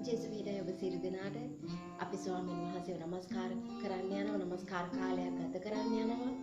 ජේසුස්වහන්සේ ඔබ සියලු දෙනාට අපි ස්වාමීන් වහන්සේව නමස්කාර කරන්න යනවා. නමස්කාර කාලයක් ගත කරන්න යනවා.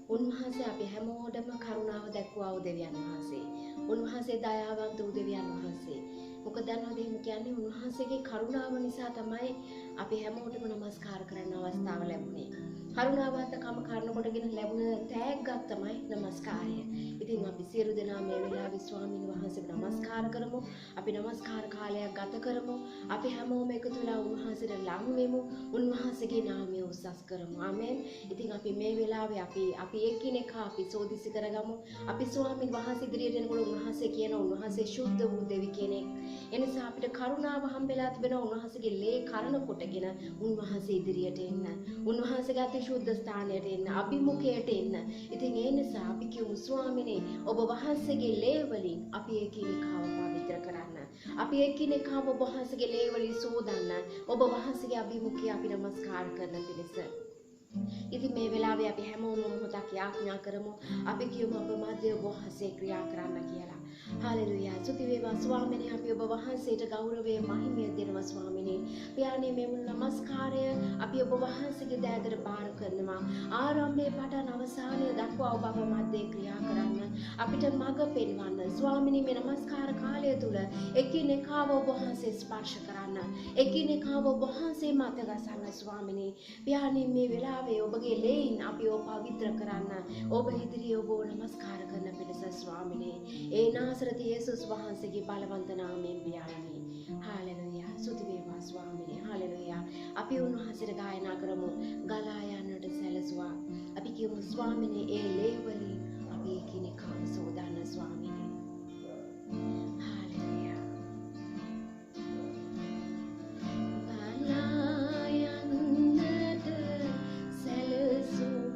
උන්වහන්සේ අපි හැමෝටම කරුණාව දැක්වුවා වූ දෙවියන් වහන්සේ. උන්වහන්සේ දයාවන්ත වූ දෙවියන් වහන්සේ. මොකද දන්නවද එහෙම කියන්නේ උන්වහන්සේගේ කරුණාව නිසා තමයි අපි හැමෝටම නමස්කාර කරන්න අවස්ථාව ලැබුණේ. කරුණාවන්තකම කරන කොටගෙන ලැබුණ තෑග්ගක් තමයි නමස්කාරය. ඉතින් අපි සියලු දෙනා මේ වෙලාවේ ස්වාමීන් වහන්සේට නමස්කාර කරමු. අපි නමස්කාර කාලයක් ගත කරමු. අපි හැමෝම එකතු වෙලා උන්වහන්සේට ලං වෙමු. උන්වහන්සේගේ නාමය උසස් කරමු. ආමෙන්. ඉතින් අපි මේ වෙලාවේ අපි එකිනෙකා අපි සෝදිසි කරගමු. අපි ස්වාමීන් වහන්සේ ඉදිරියට එනකොට උන්වහන්සේ කියන උන්වහන්සේ ශුද්ධ වූ දෙවි කෙනෙක්. එනිසා අපිට කරුණාව හම්බෙලා තිබෙනවා උන්වහන්සේගේ ලේ කරන කොටගෙන උන්වහන්සේ ඉදිරියට එන්න. උන්වහන්සේගේ අති ශුද්ධ ස්ථානයට එන්න, අභිමුඛයට එන්න. ඉතින් ඒ නිසා අපි කියමු ස්වාමිනේ ඔබ වහන්සේගේ ලේ වලින් අපි එකිනෙකාව පවිත්‍ර කරන්න. අපි එකිනෙකාව ඔබ වහන්සේගේ ලේ වලින් සෝදන්න. ඔබ වහන්සේගේ අභිමුඛය අපි නමස්කාර කරන පිණිස. ඉතින් මේ වෙලාවේ අපි හැමෝම මොහොතක් යාඥා කරමු. අපි කියමු ඔබ මැද ඔබ වහන්සේ ක්‍රියා කරන්න කියලා. හාලෙලුයා. ස්තුති වේවා ස්වාමිනේ. අපි ඔබ වහන්සේට ගෞරවය මහිමය දෙනවා ස්වාමිනේ. පියාණන් මේ මුල් නමස්කාරය අපි ඔබ වහන්සේගේ දෑදට බාර කරනවා. ආරම්භයේ පටන් අවසානය දක්වා ඔබ අප මැද ක්‍රියා කරන්න. අපිට මඟ පෙන්වන්න. ස්වාමිනේ මේ නමස්කාර කාලය තුල එකිනෙකාව ඔබ වහන්සේ ස්පර්ශ කරන්න. එකිනෙකාව ඔබ වහන්සේ මත ගසන්න ස්වාමිනේ. පියාණන් මේ වෙලාවේ ඔබගේ ලේයින් අපි ඔබ පවිත්‍ර කරන්න. ඔබ ඉදිරියේ ඔබ නමස්කාර කරන පිණිස ස්වාමිනේ. ඒ නාසරති යේසුස් වහන්සේගේ බලවන්ත නාමයෙන් පියාණනි. හාලෙලුයා. ස්තුති වේවා ස්වාමිනේ. හාලෙලුයා. අපි උන්වහන්සේට ගායනා කරමු. ගලා යන්නට සැලසුවා. අපි කියමු ස්වාමිනේ ඒ ලේ වලින් අපි එකිනෙකාව සෝදන්න ස්වාමිනේ. හාලෙලුයා. ගලා යන්නට සැලසුවා.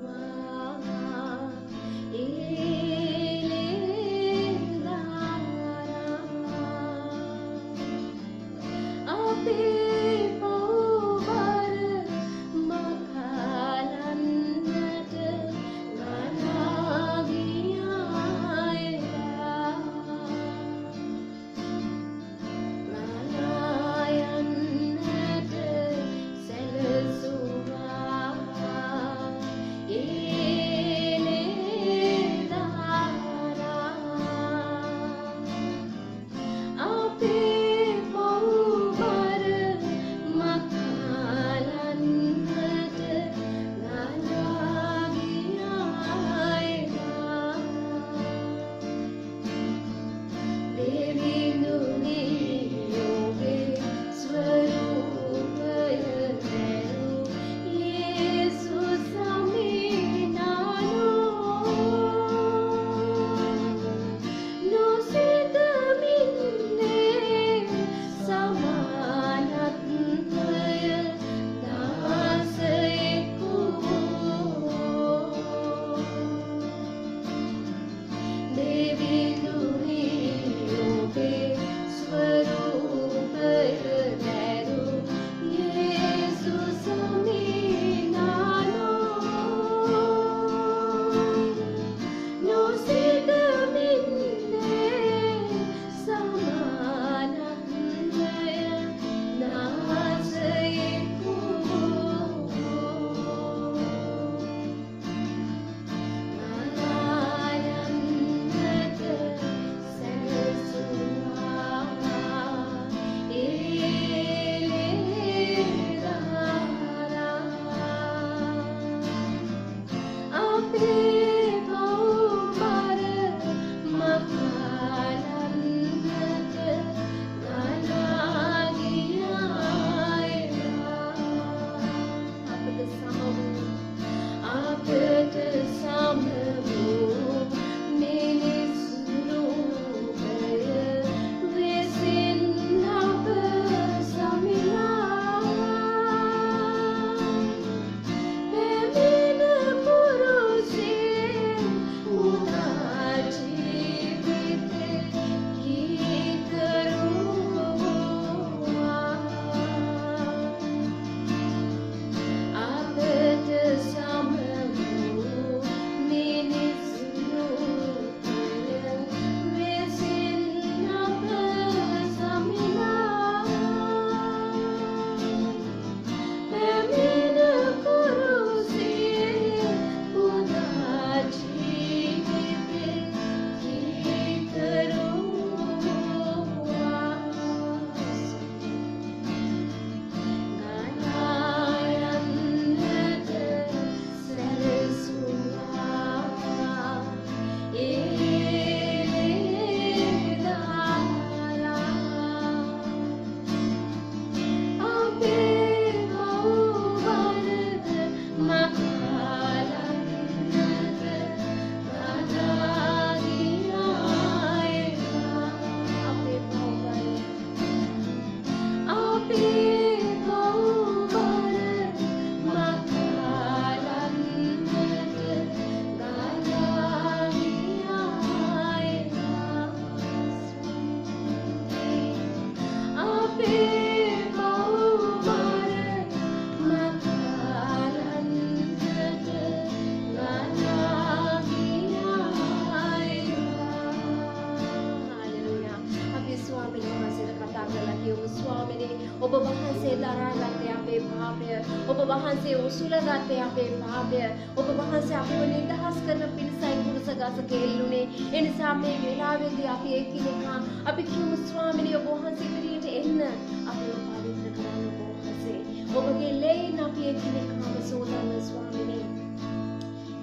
කියමු ස්වාමිනේ ඔබ වහන්සේ දරාගත්තේ අපේ පාපය ඔබ වහන්සේ උසුලගත්තේ අපේ පාපය ඔබ වහන්සේ අපිව නිදහස් කරන පිණිසයි කුරුස ගස කෙල්ලුනේ ඒ නිසා මේ වෙලාවේදී අපි එකිනෙකා අපි කියමු ස්වාමිනේ ඔබ වහන්සේ ඉදිරියට එන්න අපිව පවිත්‍ර කරන්න ඔබ වහන්සේ ඔබගේ ලේන අපි එකිනෙකාම සෝදන්න ස්වාමිනේ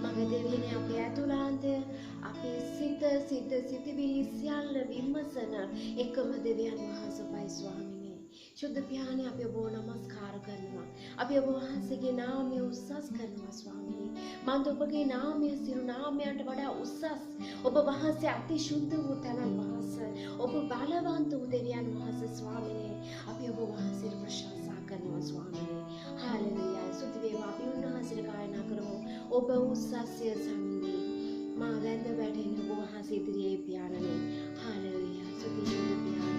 මගේ දෙවියනේ අපේ ඇතුළාන්තය අපේ සිතිවිලි සියල්ල විමසන එකම දෙවියන් වහන්සේයි ස්වාමිනේ शुद्ध प्याने आप वो नमस्कार करना आप वो वहाँ से के नाम में उस्सास करना स्वामी मान तो बगे नाम में सिर नाम में अंटवड़ा उस्सास अब वहाँ से अति शुद्ध होता ना वहाँ से अब बालवान तो देवियान वहाँ से स्वामी ने आप वो वहाँ से प्रशंसा करना स्वामी ने हालेलुया शुद्ध वेव आप उन्हें से गायन करो अब उस्सास से समझे माँ वेंद बैठे ने वो वहाँ से तेरे प्यार ने हालेलुया शुद्ध प्यार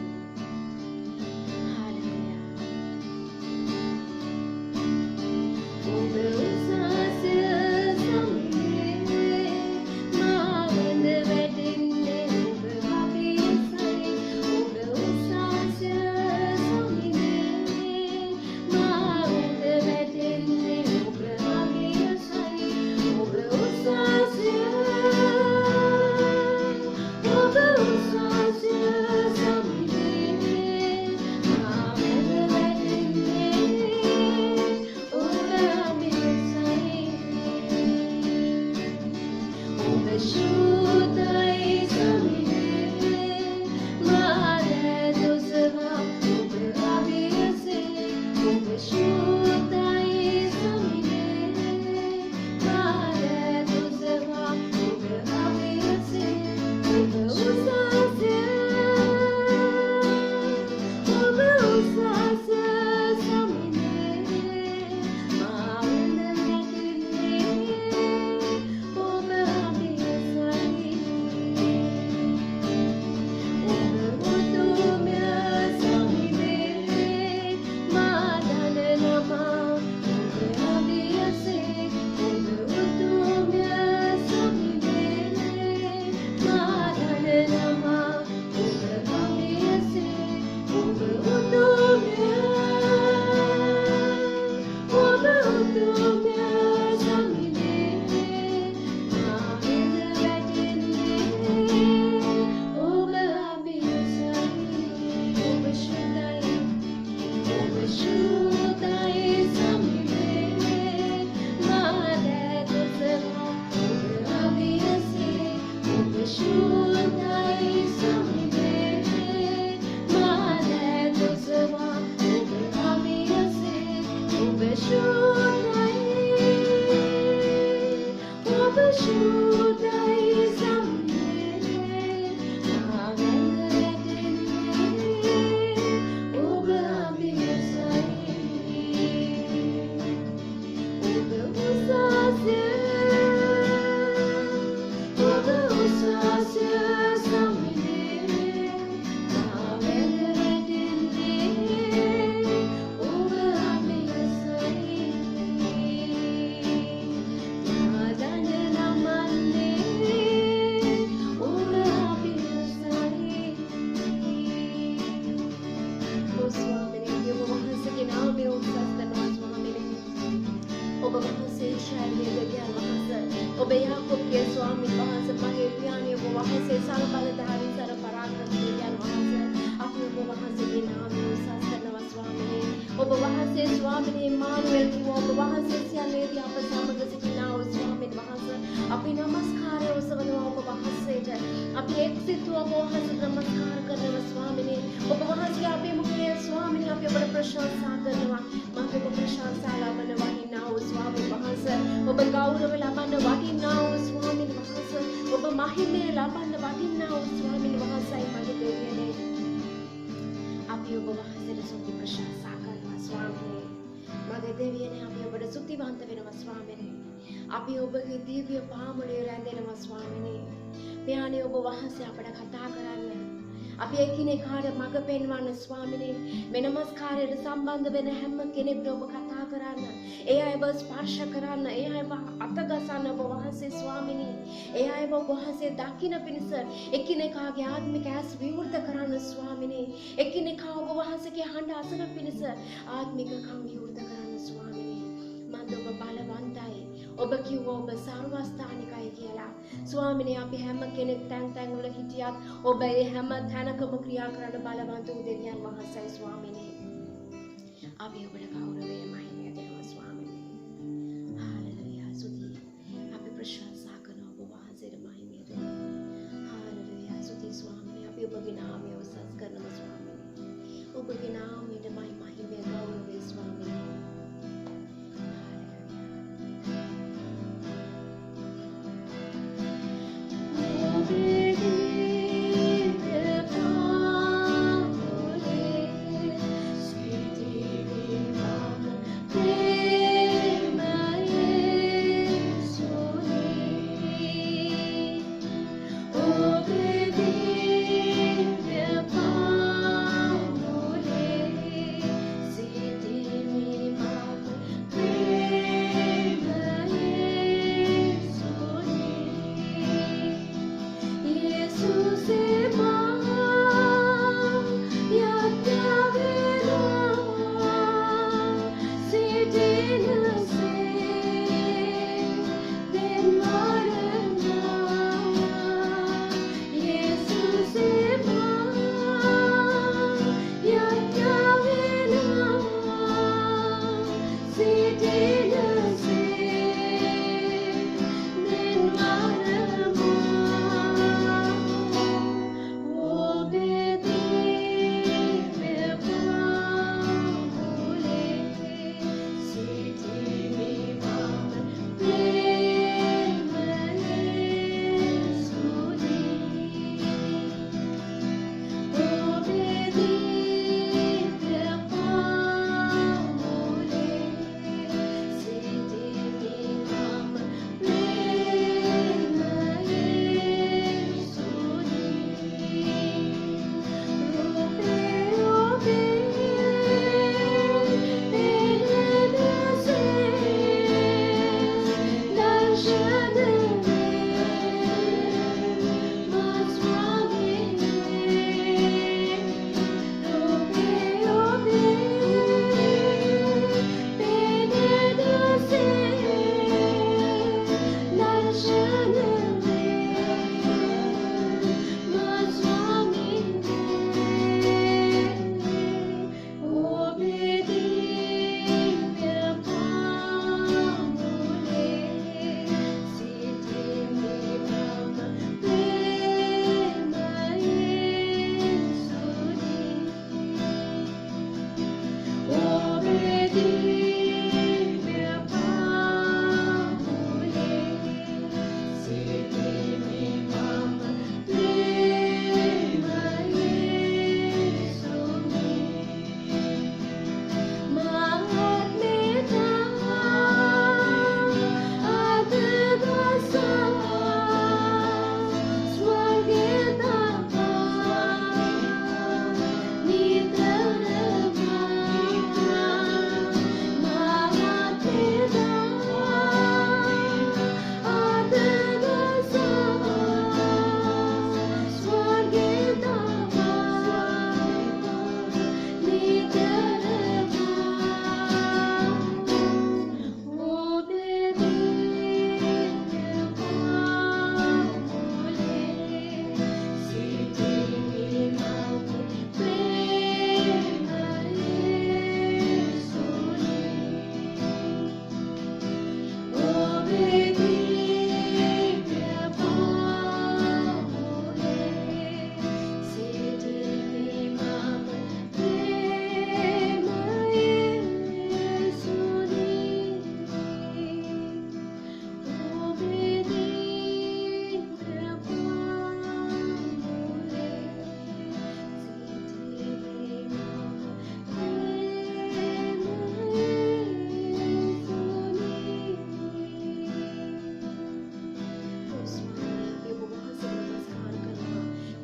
අපි ඔබගේ දිව්‍ය පාමුලේ රැඳෙනවා ස්වාමිනේ. මෙයානේ ඔබ වහන්සේ අපට කතා කරන්න. අපි එකිනෙකාට මඟ පෙන්වන්න ස්වාමිනේ. මේ නමස්කාරයට සම්බන්ධ වෙන හැම කෙනෙක්ට ඔබ කතා කරන්න. ඒ අයව ස්පර්ශ කරන්න. ඒ අයව අතගසන්න ඔබ වහන්සේ ස්වාමිනේ. ඒ අයව ඔබ වහන්සේ දකින්න පිණිස එකිනෙකාගේ ආත්මික ඇස් විවෘත කරන්න ස්වාමිනේ. එකිනෙකා ඔබ වහන්සේ උන්වහන්සේගේ හඬ අසන පිණිස ආත්මික කම් විවෘත කරන්න ස්වාමිනේ. මන්ද ඔබ බලවන්තයි. ඔබ කිව්වා ඔබ සර්වස්ථානිකයි කියලා. ස්වාමිනේ අපි හැම කෙනෙක් තැන් වල හිටියත් ඔබ ඒ හැම තැනකම ක්‍රියා කරන්න බලවන්ත වූ දෙවියන් වහන්සේ ස්වාමිනේ. අපි ඔබට ගෞරවය මහිමය දෙනවා ස්වාමිනේ. හාලෙලූයා. සුදී අපි ප්‍රශංසා කරන ඔබ වහන්සේට මහිමය දෙනවා. හාලෙලූයා. සුදී ස්වාමිනේ අපි ඔබගේ නාමය උසස් කරනවා ස්වාමිනේ. ඔබගේ නාමයට මහිමය ගෞරවය ස්වාමිනේ.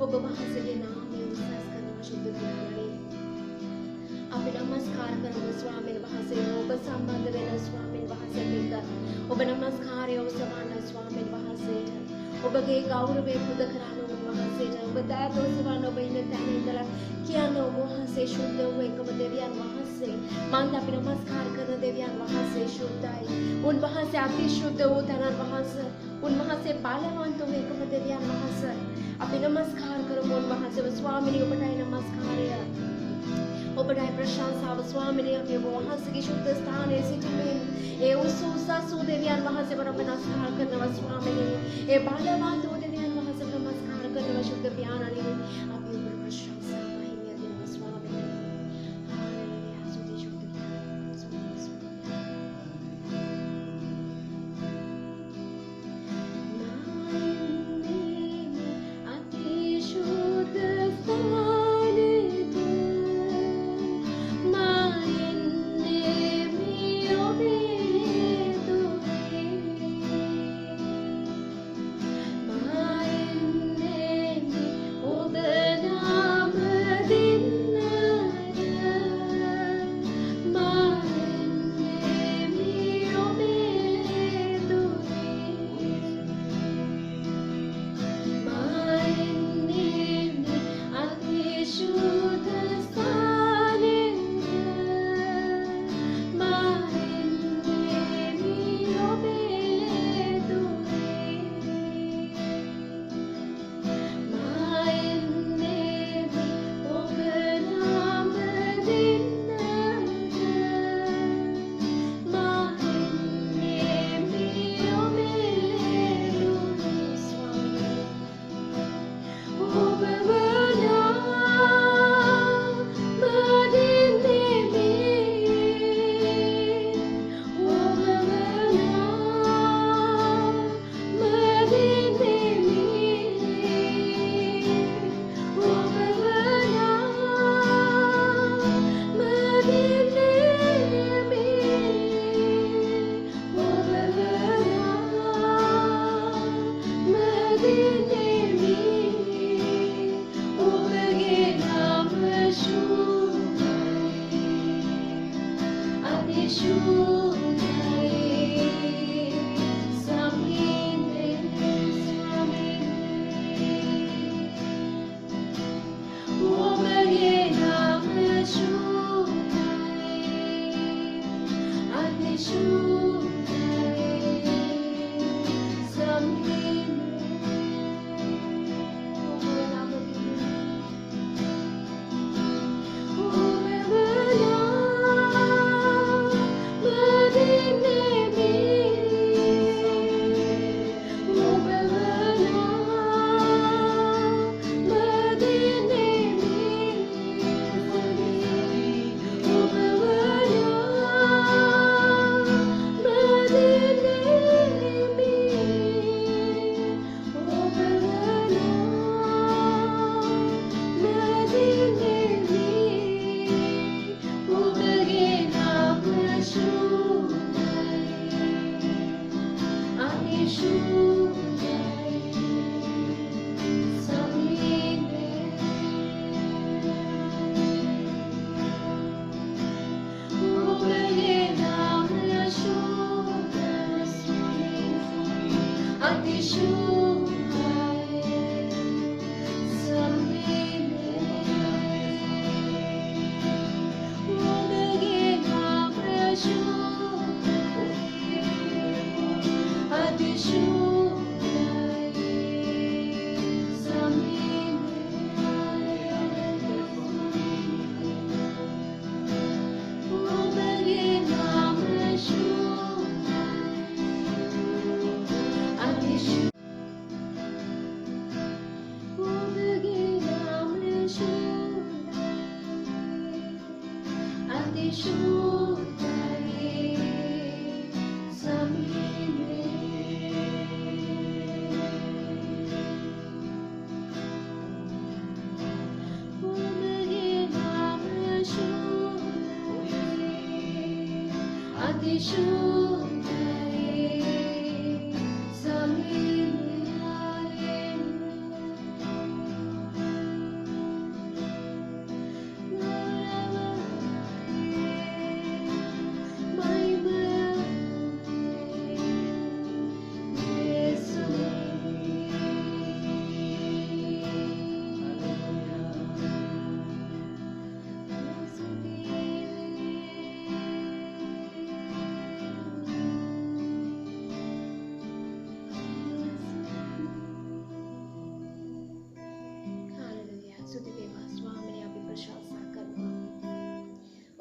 ඔබ වහන්සේගේ නාමය උසස් කරනවා ශුද්ධ කරගනි. අපි නමස්කාර කරමු ස්වාමීන් වහන්සේ. ඔබ සම්බන්ධ වෙන ස්වාමීන් වහන්සේට ඔබ නමස්කාරය ඔසවන්න ස්වාමීන් වහන්සේට. ඔබගේ ගෞරවය පුද කරන්න ඔබ වහන්සේට. ඔබ දයාව ඔසවන්න ඔබ ඉන්න තැන ඉඳලා කියන්න ඔබ වහන්සේ ශුද්ධ වූ මන්ද අපි නමස්කාර කරන දෙවියන් වහන්සේ ශුද්ධයි. උන්වහන්සේ අතිශුද්ධ වූ තනන් වහන්සේ. උන්වහන්සේ බලවන්ත වූ එකම දෙවියන් වහන්සේ. අපි නමස්කාර කරමු උන්වහන්සේව. ස්වාමීනි ඔබටයි නමස්කාරය. ඔබටයි ප්‍රශංසාව ස්වාමීනි. අපි ඔබ වහන්සේගේ ශුද්ධ ස්ථානයේ සිටිමින් ඒ උසස් වූ දෙවියන් වහන්සේව නමස්කාර කරනවා ස්වාමීනි. ඒ බලවන්ත වූ දෙවියන් වහන්සේව නමස්කාර කරනවා ශුද්ධ පියාණනි. අපි ඔබට ප්‍රශංසාව හිමිය දෙනවා ස්වාමීනි. හාලෙලූයා. සුදී ශුද්ධ පියාණනි.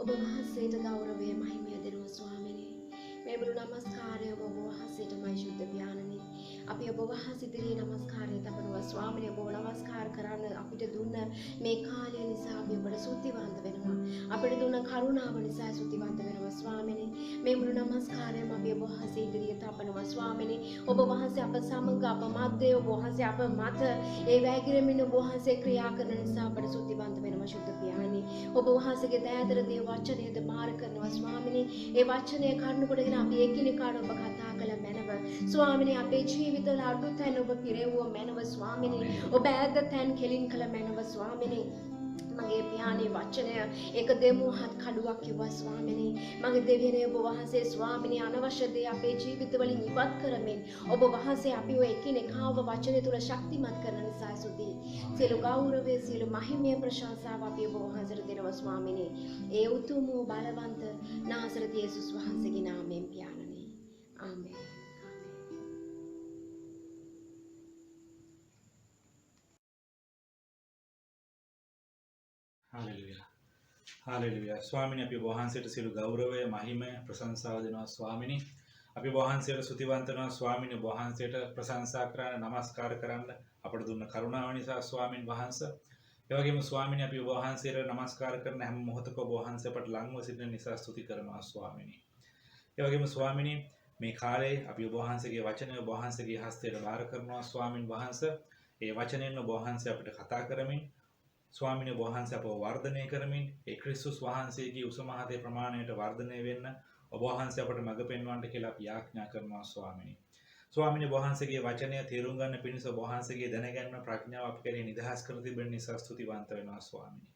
ඔබ වහන්සේට ගෞරවය මහිමය දෙනවා ස්වාමිනේ. මේ මුළු නමස්කාරය ඔබ වහන්සේටමයි ශුද්ධ පියාණනි. අපි ඔබ වහන්සේ ඉදිරියේ නමස්කාරය තබනවා ස්වාමිනේ. ඔබ නමස්කාර කරන්න අපිට දුන්න මේ කාලය නිසා අපි ඔබට ස්තුතිවන්ත වෙනවා. අපිට දුන්න කරුණාව නිසා ස්තුතිවන්ත වෙනවා ස්වාමිනේ. මේ මුළු නමස්කාරයම අපි ඔබ වහන්සේ ඉදිරියේ තබනවා ස්වාමිනේ. ඔබ වහන්සේ අප සමග අප මැද්දේ ඔබ වහන්සේ අප මත ඒ වැගිරෙමින් ඔබ වහන්සේ ක්‍රියා කරන නිසා අපට ස්තුතිවන්ත වෙනවා ශුද්ධ පියාණනි. ඔබ වහන්සේගේ දයාදර දේ වචනයද මාර කරනවා ස්වාමිනේ. ඒ වචනය කරුණු කොටගෙන අපි එකිනෙකාට ඔබ කතා කළ මැනව ස්වාමිනේ. අපේ ජීවිතවල අඩු තැන් ඔබ පිරෙවුව මැනව ස්වාමිනේ. ඔබ ඈත තැන් කෙලින් කළ මැනව ස්වාමිනේ. මගේ පියාණේ වචනය ඒක දෙමුහත් කඩුවක් කිව්වා ස්වාමිනේ. මගේ දෙවියනේ ඔබ වහන්සේ ස්වාමිනේ අනවශ්‍ය දේ අපේ ජීවිතවලින් ඉවත් කරමින් ඔබ වහන්සේ අපිව එකිනෙකාව වචනය තුල ශක්තිමත් කරන නිසා සුදී. සියලු ගෞරවය සියලු මහිමය ප්‍රශංසාව අපි ඔබ වහන්සේට දෙනවා ස්වාමිනේ. ඒ උතුම් වූ බලවන්ත නාසරත් යේසුස් වහන්සේගේ නාමයෙන් පියාණනි. ආමේන්. හාලෙලුයා. හාලෙලුයා. ස්වාමිනේ අපි වහන්සේට සියලු ගෞරවය, මහිමය, ප්‍රශංසාව දෙනවා ස්වාමිනේ. අපි වහන්සේට ස්තුතිවන්ත වෙනවා ස්වාමිනේ. වහන්සේට ප්‍රශංසා කරන්න, නමස්කාර කරන්න අපට දුන්න කරුණාව නිසා ස්වාමින් වහන්සේ. ඒ වගේම ස්වාමිනේ අපි වහන්සේට නමස්කාර කරන හැම මොහොතක වහන්සේ අපට ළඟව සිටින නිසා ස්තුති කරනවා ස්වාමිනේ. ඒ වගේම ස්වාමිනේ මේ කාලේ අපි වහන්සේගේ වචනය වහන්සේගේ හස්තයට බාර කරනවා ස්වාමින් වහන්සේ. ඒ වචනයෙන් වහන්සේ අපිට කතා කරමින් ස්වාමිනේ වහන්සේ අපව වර්ධනය කරමින් ඒ ක්‍රිස්තුස් වහන්සේගේ උසමහතේ ප්‍රමාණයට වර්ධනය වෙන්න ඔබ වහන්සේ අපට මඟ පෙන්වන්නට කියලා අපි යාඥා කරනවා ස්වාමිනේ. ස්වාමිනේ වහන්සේගේ වචනය තේරුම් ගන්න පිණිස ඔබ වහන්සේගේ දැනගැන්ම ප්‍රඥාව අප කෙරෙහි නිදහස් කර තිබෙන නිසා ස්තුතිවන්ත වෙනවා ස්වාමිනේ.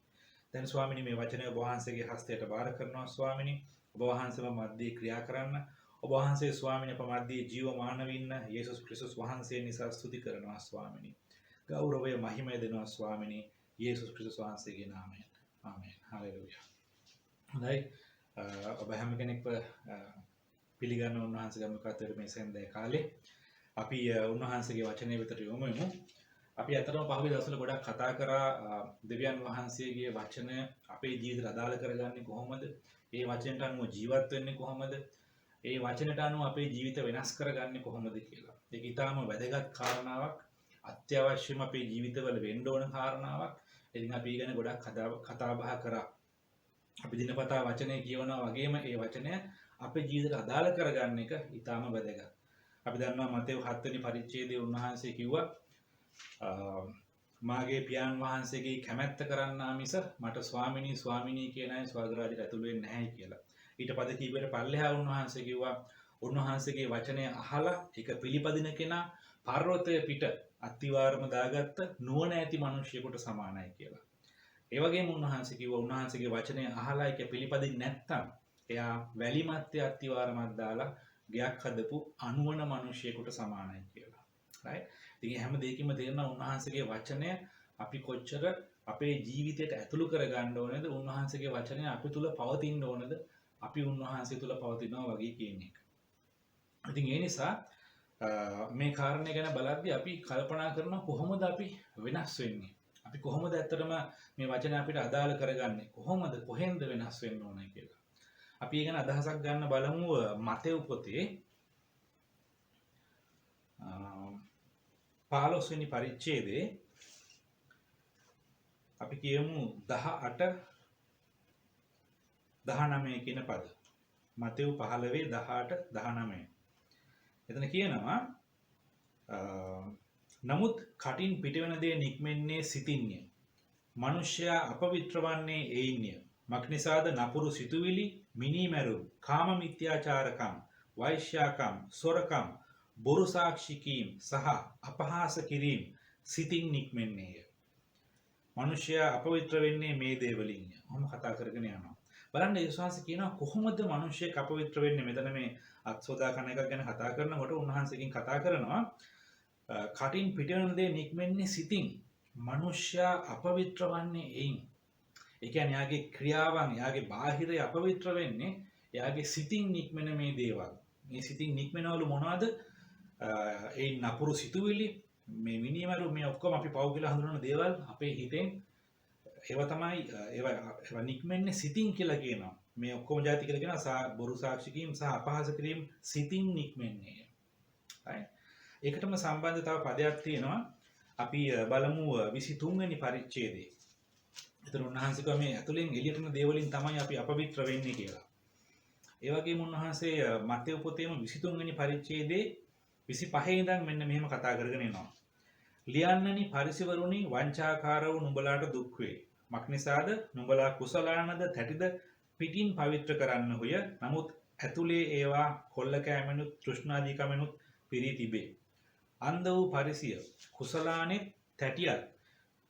දැන් ස්වාමිනේ මේ වචනය ඔබ වහන්සේගේ හස්තයට බාර කරනවා ස්වාමිනේ. ඔබ වහන්සේම මැද්දේ ක්‍රියා කරන්න. ඔබ වහන්සේ ස්වාමිනේ අප මැද්දේ ජීවමානව ඉන්න යේසුස් ක්‍රිස්තුස් වහන්සේ නිසා ස්තුති කරනවා ස්වාමිනේ. ගෞරවය මහිමය දෙනවා ස්වාමිනේ. යේසුස් ක්‍රිස්තුස් වහන්සේගේ නාමයෙන්. ආමේන්. හාලෙලුයා. හොඳයි. ඔබ හැම කෙනෙක්ව පිළිගන්න උන්වහන්සේ ගමකටට මේ සෙන්දේ කාලේ අපි උන්වහන්සේගේ වචනේ විතර යොමු වෙමු. අපි අතරම පහුගිය දවස්වල ගොඩක් කතා කරා දෙවියන් වහන්සේගේ වචනය අපේ ජීවිතයට අදාළ කරගන්නේ කොහොමද? ඒ වචනට අනුව ජීවත් වෙන්නේ කොහොමද? ඒ වචනට අනුව අපේ ජීවිත වෙනස් කරගන්නේ කොහොමද කියලා. ඒක ඊටාම වැදගත් කාරණාවක්. අත්‍යවශ්‍යම අපේ ජීවිතවල වෙන්න ඕන කාරණාවක්. ඉතින් අපි ගැන ගොඩක් කතා බහ කරා. අපි දිනපතා වචනේ කියවනවා වගේම ඒ වචනය අපේ ජීවිතයට අදාළ කරගන්න එක ඊටාම වැදගත්. අපි දන්නවා මතෙව් 7 වෙනි පරිච්ඡේදයේ උන්වහන්සේ කිව්වා මාගේ පියාණන් වහන්සේගේ කැමැත්ත කරන්නා මිස මට ස්වාමිනී ස්වාමිනී කියන අය ස්වර්ග රාජ්‍යයට ඇතුළු වෙන්නේ නැහැ කියලා. ඊට පද කීපෙට පල්ලෙහා උන්වහන්සේ කිව්වා උන්වහන්සේගේ වචනය අහලා ඒක පිළිපදින කෙනා පර්වතය පිට අත්තිවාරම දාගත්ත නුවණ ඇති මිනිහෙකුට සමානයි කියලා. ඒ වගේම උන්වහන්සේ කිව්වා උන්වහන්සේගේ වචනය අහලා ඒක පිළිපදින්නේ නැත්නම් එයා වැලි මැත්තේ අත්තිවාරමක් දාලා ගයක් හදපු අනුවණ මිනිහෙකුට සමානයි කියලා. right? ඉතින් හැම දෙයකින්ම තේරෙනවා උන්වහන්සේගේ වචනය අපි කොච්චර අපේ ජීවිතයට ඇතුළු කරගන්න ඕනේද? උන්වහන්සේගේ වචනය අපි තුල පවතින්න ඕනද? අපි උන්වහන්සේ තුල පවතිනවා වගේ කියන එක. ඉතින් ඒ නිසා මේ කාරණේ ගැන බලද්දී අපි කල්පනා කරනවා කොහොමද අපි වෙනස් වෙන්නේ? අපි කොහොමද ඇත්තටම මේ වචන අපිට අදාළ කරගන්නේ? කොහොමද කොහෙන්ද වෙනස් වෙන්න ඕනේ කියලා. අපි ඒ ගැන අදහසක් ගන්න බලමු මතෙව් පොතේ 15 වෙනි පරිච්ඡේදයේ අපි කියමු 18 19 කියන පද. මතෙව් 15 18 19. එතන කියනවා නමුත් කටින් පිටවෙන දේ නික්මෙන්නේ සිතින්ය. මනුෂ්‍යයා අපවිත්‍ර වන්නේ එයින්ය. මක්නිසාද නපුරු සිතුවිලි, මිනීමැරුම්, කාම මිත්‍යාචාරකම්, වෛශ්‍යාකම්, සොරකම්, බොරු සාක්ෂි කීම් සහ අපහාස කිරීම සිතින් නික්මෙන්නේය. මනුෂ්‍යයා අපවිත්‍ර වෙන්නේ මේ දේ වලින්ය. ඔහොම කතා කරගෙන යනවා. බලන්න යේසුස් වහන්සේ කියනවා කොහොමද මනුෂ්‍යයෙක් අපවිත්‍ර වෙන්නේ? මෙතන මේ අත්සෝදා කන එක ගැන කතා කරනකොට උන්වහන්සේකින් කතා කරනවා කටින් පිටවෙන දේ නික්මෙන්නේ සිතින්. මනුෂ්‍යයා අපවිත්‍ර වන්නේ එයින්. ඒ කියන්නේ යාගේ ක්‍රියාවන්, යාගේ බාහිරය අපවිත්‍ර වෙන්නේ යාගේ සිතින් නික්මෙන මේ දේවල්. මේ සිතින් නික්මෙනවලු මොනවද? ඒ නපුරු සිතුවිලි, මේ මිනිමරු, මේ ඔක්කොම අපි පව් කියලා හඳුනන දේවල් අපේ හිතෙන් ඒවා තමයි ඒවා නික්මෙන්නේ සිතින් කියලා කියනවා. මේ ඔක්කොම જાති කියලා කියනවා බොරු සාක්ෂි කීම් සහ අපහාස කිරීම සිතින් නික්මෙන්නේ. right? ඒකටම සම්බන්ධ තව පදයක් තියෙනවා. අපි බලමු 23 වෙනි පරිච්ඡේදයේ. එතන උන්වහන්සේ කිව්වා මේ ඇතුලෙන් එළියට යන දේවලින් තමයි අපි අපවිත්‍ර වෙන්නේ කියලා. ඒ වගේම උන්වහන්සේ මත්තේයු පොතේම 23 වෙනි පරිච්ඡේදයේ 25 ඉඳන් මෙන්න මෙහෙම කතා කරගෙන එනවා. ලියන්නනි පරිසවරුනි වංචාකාර වූ නුඹලාට දුක් වේ. මක්නිසාද නුඹලා කුසලානද තැටිද පිටින් පවිත්‍ර කරන්නහුය. නමුත් ඇතුලේ ඒවා කොල්ල කෑමෙනුත් තෘෂ්ණාදීකමෙනුත් පිරී තිබේ. අන්ධ වූ පරිසිය කුසලානෙත් තැටියත්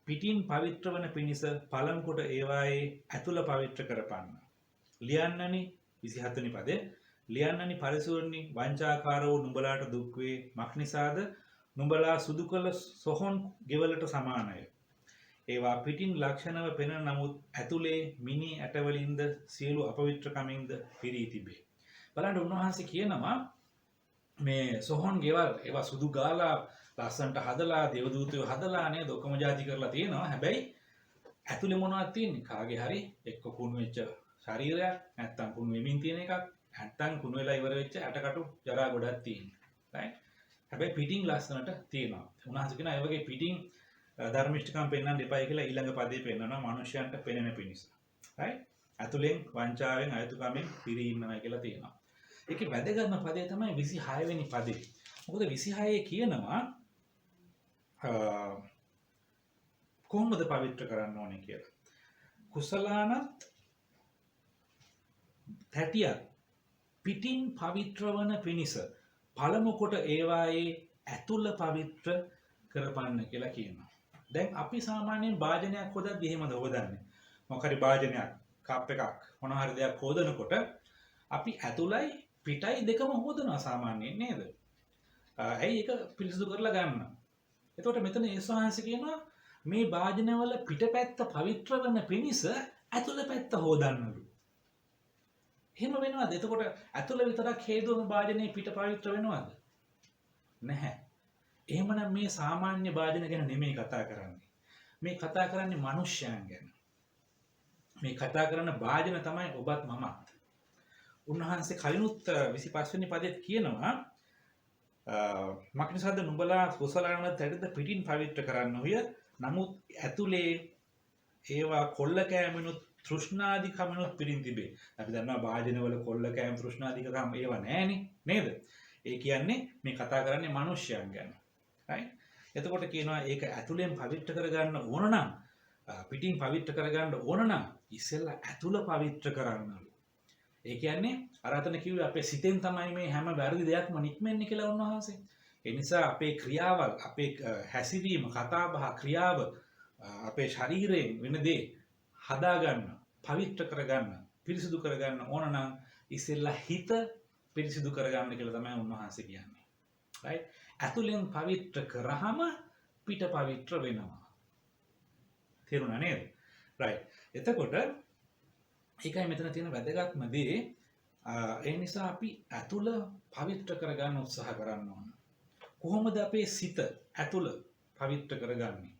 පිටින් පවිත්‍ර වන පිණිස පළමු කොට ඒවායේ ඇතුළ පවිත්‍ර කරපන්න. ලියන්නනි 27 වෙනි පදේ ලියන්නනි පරිසවරුනි වංචාකාර වූ නුඹලාට දුක් වේ. මක්නිසාද නුඹලා සුදු කළ සොහොන් ගෙවලට සමානය. ඒවා පිටින් ලක්ෂණව පෙනෙන නමුත් ඇතුලේ මිනි ඇටවලින්ද සියලු අපවිත්‍රකමින්ද පිරී තිබේ. බලන්න උන්වහන්සේ කියනවා මේ සොහොන් ගෙවල් ඒවා සුදු ගාලා ලස්සන්ට හදලා දේවදූතයෝ හදලා නේද ඔක්කොම જાති කරලා තියෙනවා. හැබැයි ඇතුලේ මොනවද තියෙන්නේ? කාගේ හරි එක්ක කුණු වෙච්ච ශරීරයක් නැත්තම් කුණු වෙමින් තියෙන එකක් නැත්තම් කුණු වෙලා ඉවර වෙච්ච ඇටකටු ජරා ගොඩක් තියෙනවා. right? හැබැයි පිටින් ලස්සනට තියෙනවා. උන්වහන්සේ කියනවා ඒ වගේ පිටින් ධර්මිෂ්ඨකම් පෙන්වන්න එපයි කියලා ඊළඟ පදේ පෙන්වනවා මනුෂ්‍යයන්ට පෙනෙන පිණිස. right? ඇතුලෙන් වංචාවෙන් අයතුකමෙන් පිරී ඉන්නවා කියලා තියෙනවා. ඒකේ වැදගත්ම පදේ තමයි 26 වෙනි පදේ. මොකද 26 කියනවා කොහොමද පවිත්‍ර කරන්න ඕනේ කියලා. කුසලානත් තැටියත් පිටින් පවිත්‍ර වන පිණිස පළමු කොට ඒවායේ ඇතුළ පවිත්‍ර කරපන්න කියලා කියනවා. දැන් අපි සාමාන්‍යයෙන් භාජනයක් හොදද්දී එහෙමද හොදන්නේ? මොකක් හරි භාජනයක්, කප් එකක් මොන හරි දෙයක් හොදනකොට අපි ඇතුළයි පිටයි දෙකම හොදනවා සාමාන්‍යයෙන් නේද? ඇයි ඒක පිරිසිදු කරලා ගන්න. එතකොට මෙතන යේසුස් වහන්සේ කියනවා මේ භාජනවල පිටපැත්ත පවිත්‍ර වෙන පිණිස ඇතුළ පැත්ත හොදන්නලු. එහෙම වෙනවද? එතකොට ඇතුළ විතරක් හේදුවම භාජනයේ පිට පවිත්‍ර වෙනවද? නැහැ. එහෙමනම් මේ සාමාන්‍ය භාජන ගැන නෙමෙයි කතා කරන්නේ. මේ කතා කරන්නේ මිනිස්යන් ගැන. මේ කතා කරන භාජන තමයි ඔබත් මමත්. උන්වහන්සේ කලිනුත් 25 වෙනි පදෙත් කියනවා මක්නිසාද නුඹලා කුසලාන තැටිද පිටින් පවිත්‍ර කරන්නහුය. නමුත් ඇතුලේ ඒවා කොල්ල කෑමෙනුත් තෘෂ්ණාදිකමනුත් පිරින් තිබේ. අපි දන්නවා භාජනවල කොල්ල කෑම තෘෂ්ණාදිකකම් ඒවා නැහැනේ නේද? ඒ කියන්නේ මේ කතා කරන්නේ මිනිස්යන් ගැන. right? එතකොට කියනවා ඒක ඇතුලෙන් පවිත්‍ර කරගන්න ඕන නම් පිටින් පවිත්‍ර කරගන්න ඕන නම් ඉස්සෙල්ලා ඇතුල පවිත්‍ර කරන්නලු. ඒ කියන්නේ අර අතන කිව්වේ අපේ සිතෙන් තමයි මේ හැම වැරදි දෙයක්ම නික්මෙන්නේ කියලා උන්වහන්සේ. ඒ නිසා අපේ ක්‍රියාවල්, අපේ හැසිරීම, කතාබහ, ක්‍රියාව, අපේ ශරීරයෙන් වෙන දේ හදාගන්න, පවිත්‍ර කරගන්න, පිරිසිදු කරගන්න ඕන නම් ඉස්සෙල්ලා හිත පිරිසිදු කරගන්න කියලා තමයි උන්වහන්සේ කියන්නේ. right? ඇතුලෙන් පවිත්‍ර කරාම පිට පවිත්‍ර වෙනවා. තේරුණා නේද? right. එතකොට ඒකයි මෙතන තියෙන වැදගත්ම දේ. ඒ නිසා අපි ඇතුළ පවිත්‍ර කරගන්න උත්සාහ කරන්න ඕන. කොහොමද අපේ සිත ඇතුළ පවිත්‍ර කරගන්නේ?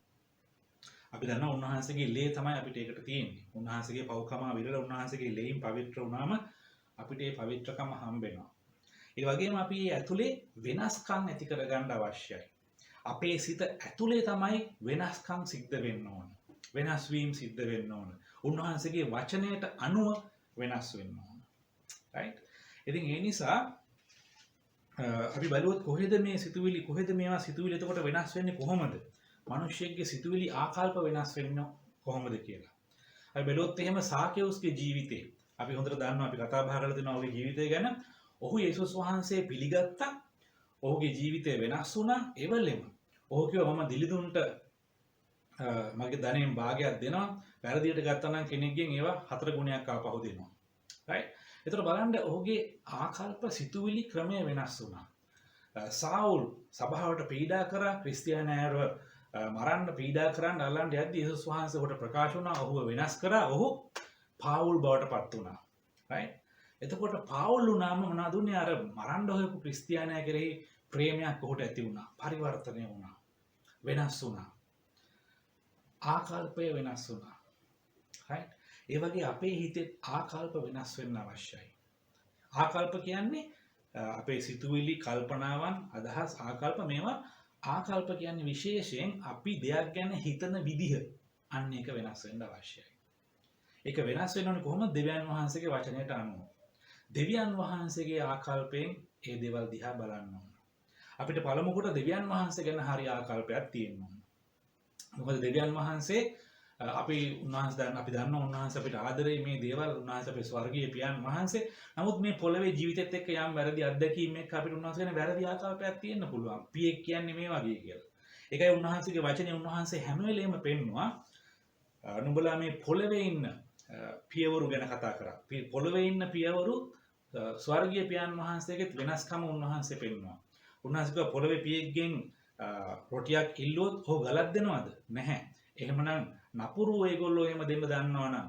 අපි දන්නවා උන්වහන්සේගේ ලේ තමයි අපිට ඒකට තියෙන්නේ. උන්වහන්සේගේ පව්කම විරල උන්වහන්සේගේ ලේයින් පවිත්‍ර වුණාම අපිට ඒ පවිත්‍රකම හම්බ වෙනවා. ඒ වගේම අපි ඇතුලේ වෙනස්කම් ඇති කරගන්න අවශ්‍යයි. අපේ සිත ඇතුලේ තමයි වෙනස්කම් සිද්ධ වෙන්න ඕන. වෙනස් වීම සිද්ධ වෙන්න ඕන. උන්වහන්සේගේ වචනයට අනුව වෙනස් වෙන්න ඕන. right? ඉතින් ඒ නිසා අපි බලුවොත් කොහෙද මේ සිතුවිලි කොහෙද මේවා සිතුවිලි එතකොට වෙනස් වෙන්නේ කොහොමද? මිනිස්සෙක්ගේ සිතුවිලි ආකල්ප වෙනස් වෙන්නේ කොහොමද කියලා. අපි බලුවොත් එහෙම සාකේවුස්ගේ ජීවිතේ අපි හොඳට දන්නවා අපි කතා බහ කරලා තියෙනවා ඔහුගේ ජීවිතය ගැන. ඔහු යේසුස් වහන්සේ පිළිගත්තා. ඔහුගේ ජීවිතය වෙනස් වුණා. ඒවලෙම ඔහු කිව්වා මම දිලිඳුන්ට මගේ ධනෙන් භාගයක් දෙනවා. වැරදියට ගත්තා නම් කෙනෙක්ගෙන් ඒවා 4 ගුණයක් ආපහු දෙනවා. right? ඒතර බලන්න ඔහුගේ ආකල්ප සිතුවිලි ක්‍රමය වෙනස් වුණා. සාවුල් සභාවට පීඩා කරා ක්‍රිස්තියානයව මරන්න පීඩා කරන්න අල්ලන්න යද්දී යේසුස් වහන්සේ ඔහුට ප්‍රකාශ වුණා. ඔහුව වෙනස් කරා. ඔහු පාවුල් බවට පත් වුණා. right? එතකොට පාවුල් වුණාම මොනවද උනේ? අර මරන්න හොයපු ක්‍රිස්තියානය කෙරෙහි ප්‍රේමයක් ඔහුට ඇති වුණා. පරිවර්තනය වුණා. වෙනස් වුණා. ආකල්පය වෙනස් වුණා. right? ඒ වගේ අපේ හිතේ ආකල්ප වෙනස් වෙන්න අවශ්‍යයි. ආකල්ප කියන්නේ අපේ සිතුවිලි, කල්පනාවන්, අදහස්, ආකල්ප මේවා ආකල්ප කියන්නේ විශේෂයෙන් අපි දෙයක් ගැන හිතන විදිහ අන්න ඒක වෙනස් වෙන්න අවශ්‍යයි. ඒක වෙනස් වෙන්න ඕනේ කොහොමද? දෙවියන් වහන්සේගේ වචනයට අනුව. දෙවියන් වහන්සේගේ ආකල්පයෙන් ඒ දේවල් දිහා බලන්න ඕන. අපිට පළමු කොට දෙවියන් වහන්සේ ගැන හරි ආකල්පයක් තියෙන්න ඕන. මොකද දෙවියන් වහන්සේ අපි දන්න උන්වහන්සේ අපිට ආදරේ මේ දේවල් උන්වහන්සේ අපේ ස්වර්ගීය පියාණන් වහන්සේ. නමුත් මේ පොළවේ ජීවිතෙත් එක්ක යම් වැරදි අත්දැකීම් එක්ක අපිට උන්වහන්සේ ගැන වැරදි ආකල්පයක් තියෙන්න පුළුවන්. පියෙක් කියන්නේ මේ වගේ කියලා. ඒකයි උන්වහන්සේගේ වචනේ උන්වහන්සේ හැම වෙලේම පෙන්නවා නුඹලා මේ පොළවේ ඉන්න පියවරු ගැන කතා කරා. පොළවේ ඉන්න පියවරු ස්වර්ගීය පියාණන් වහන්සේගෙත් වෙනස්කම උන්වහන්සේ පෙන්වනවා. උන්වහන්සේ පොළවේ පියෙක්ගෙන් රොටියක් ඉල්ලුවොත් ඔහු ගලක් දෙනවද? නැහැ. එහෙමනම් නපුරු ඒගොල්ලෝ එහෙම දෙන්න දන්නවනම්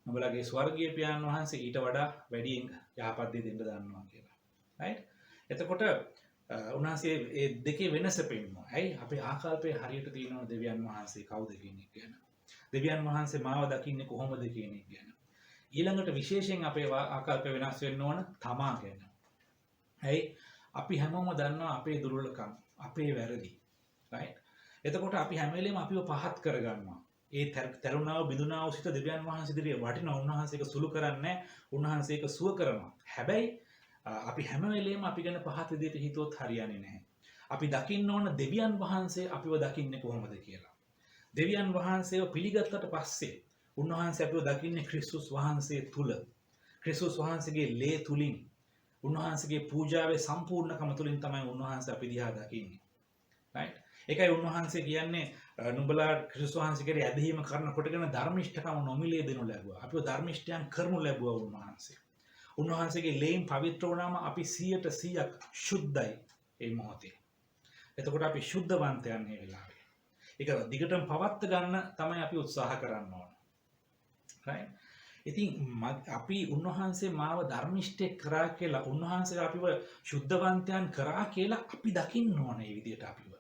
නුඹලගේ ස්වර්ගීය පියාණන් වහන්සේ ඊට වඩා වැඩියෙන් යහපත් දේ දෙන්න දන්නවා කියලා. right? එතකොට උන්වහන්සේ මේ දෙකේ වෙනස පෙන්වනවා. ඇයි? අපේ ආකල්පේ හරියට තියෙනවා දෙවියන් වහන්සේ කවුද කියන එක ගැන. දෙවියන් වහන්සේ මාව දකින්නේ කොහොමද කියන එක ගැන. ඊළඟට විශේෂයෙන් අපේ ආකල්ප වෙනස් වෙන්න ඕන තමා ගැන. ඇයි? අපි හැමෝම දන්නවා අපේ දුර්වලකම්, අපේ වැරදි. right? එතකොට අපි හැම වෙලේම අපිව පහත් කරගන්නවා. ඒ තරුණාව බිඳුනාව සිට දෙවියන් වහන්සේ ඉදිරියේ වටින උන්වහන්සේක සුළු කරන්නේ, උන්වහන්සේක සුව කරනවා. හැබැයි අපි හැම වෙලේම අපි ගැන පහත් විදිහට හිතුවොත් හරියන්නේ නැහැ. අපි දකින්න ඕන දෙවියන් වහන්සේ අපිව දකින්නේ කොහොමද කියලා. දෙවියන් වහන්සේව පිළිගත්තට පස්සේ උන්වහන්සේ අපිව දකින්නේ ක්‍රිස්තුස් වහන්සේ තුල. ක්‍රිස්තුස් වහන්සේගේ ලේ තුලින්, උන්වහන්සේගේ පූජාවේ සම්පූර්ණකම තුලින් තමයි උන්වහන්සේ අපි දිහා දකින්නේ. right? ඒකයි උන්වහන්සේ කියන්නේ නුඹලා ක්‍රිස්තුස් වහන්සේගේ ඇදහිීම කරන කොටගෙන ධර්මිෂ්ඨකම නොමිලේ දෙනු ලැබුවා. අපිව ධර්මිෂ්ඨයන් කරනු ලැබුවා උන්වහන්සේ. උන්වහන්සේගේ ලේන් පවිත්‍ර වුණාම අපි 100% ශුද්ධයි ඒ මොහොතේ. එතකොට අපි ශුද්ධවන්තයන් මේ වෙලාවේ. ඒක දිගටම පවත්ත ගන්න තමයි අපි උත්සාහ කරන්න ඕන. right? ඉතින් අපි උන්වහන්සේ මාව ධර්මිෂ්ඨෙක් කරා කියලා, උන්වහන්සේ අපිව ශුද්ධවන්තයන් කරා කියලා අපි දකින්න ඕන මේ විදිහට අපිව.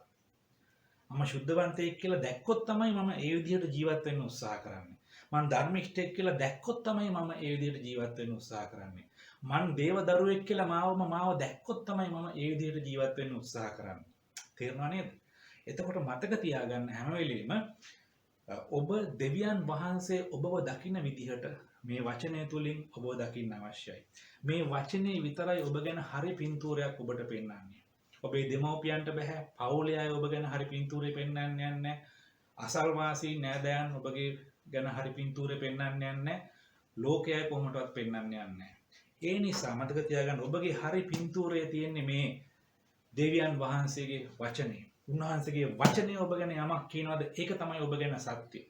මම ශුද්ධවන්තයෙක් කියලා දැක්කොත් තමයි මම ඒ විදිහට ජීවත් වෙන්න උත්සාහ කරන්නේ. මම ධර්මිෂ්ඨයෙක් කියලා දැක්කොත් තමයි මම ඒ විදිහට ජීවත් වෙන්න උත්සාහ කරන්නේ. මම දේව දරුවෙක් කියලා මාව දැක්කොත් තමයි මම ඒ විදිහට ජීවත් වෙන්න උත්සාහ කරන්නේ. තේරුණා නේද? එතකොට මතක තියාගන්න හැම වෙලෙම ඔබ දෙවියන් වහන්සේ ඔබව දකින විදිහට මේ වචනය තුලින් ඔබව දකින්න අවශ්‍යයි. මේ වචනේ විතරයි ඔබ ගැන හරි පින්තූරයක් ඔබට පෙන්වන්නේ. ඔබේ දෙමව්පියන්ට බෑ, පවුලේ අය ඔබ ගැන හරි පින්තූරේ පෙන්වන්න යන්නේ. අසල්වාසී නෑදෑයන් ඔබගේ ගැන හරි පින්තූරේ පෙන්වන්න යන්නේ. ලෝකයයි කොහොමදවත් පෙන්වන්න යන්නේ. ඒ නිසා මතක තියාගන්න ඔබගේ හරි පින්තූරේ තියෙන්නේ මේ දෙවියන් වහන්සේගේ වචනේ. උන්වහන්සේගේ වචනේ ඔබ ගැන යමක් කියනවාද ඒක තමයි ඔබ ගැන සත්‍ය.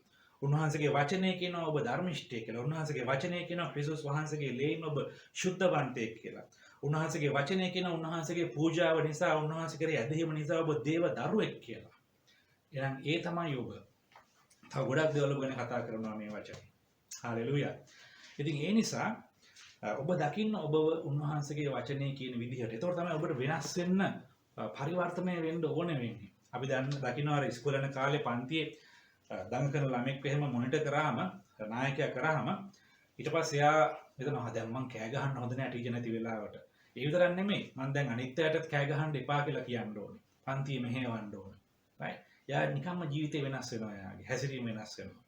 උන්වහන්සේගේ වචනේ කියනවා ඔබ ධර්මිෂ්ඨයෙක් කියලා. උන්වහන්සේගේ වචනේ කියනවා ක්‍රිස්තුස් වහන්සේගේ ලේන් ඔබ ශුද්ධවන්තයෙක් කියලා. උන්වහන්සේගේ වචනේ කියනවා උන්වහන්සේගේ පූජාව නිසා, උන්වහන්සේ කරේ ඇදහිීම නිසා ඔබ දේව දරුවෙක් කියලා. එහෙනම් ඒ තමයි ඔබ. තව ගොඩක් දේවල් ගැන කතා කරනවා මේ වචනේ. හාලෙලූයා. ඉතින් ඒ නිසා ඔබ දකින්න ඔබ උන්වහන්සේගේ වචනේ කියන විදිහට. ඒතකොට තමයි ඔබට වෙනස් වෙන්න, පරිවර්තනය වෙන්න ඕනේ වෙන්නේ. අපි දකින්නවා අර ඉස්කෝලේ යන කාලේ පන්තියේ දඟ කරන ළමෙක් එහෙම මොනිටර් කරාම, නායකයා කරාම ඊට පස්සේ එයා හිතනවා දැන් මං කෑ ගහන්න හොඳ නෑ ටීචර් නැති වෙලාවට. ඒ විතරක් නෙමෙයි මං දැන් අනිත් අයටත් කෑ ගහන්න එපා කියලා කියන්න ඕනේ. පන්තිය මෙහෙවන්න ඕනේ. right? යා නිකම්ම ජීවිතේ වෙනස් වෙනවා යාගේ. හැසිරීම වෙනස් වෙනවා.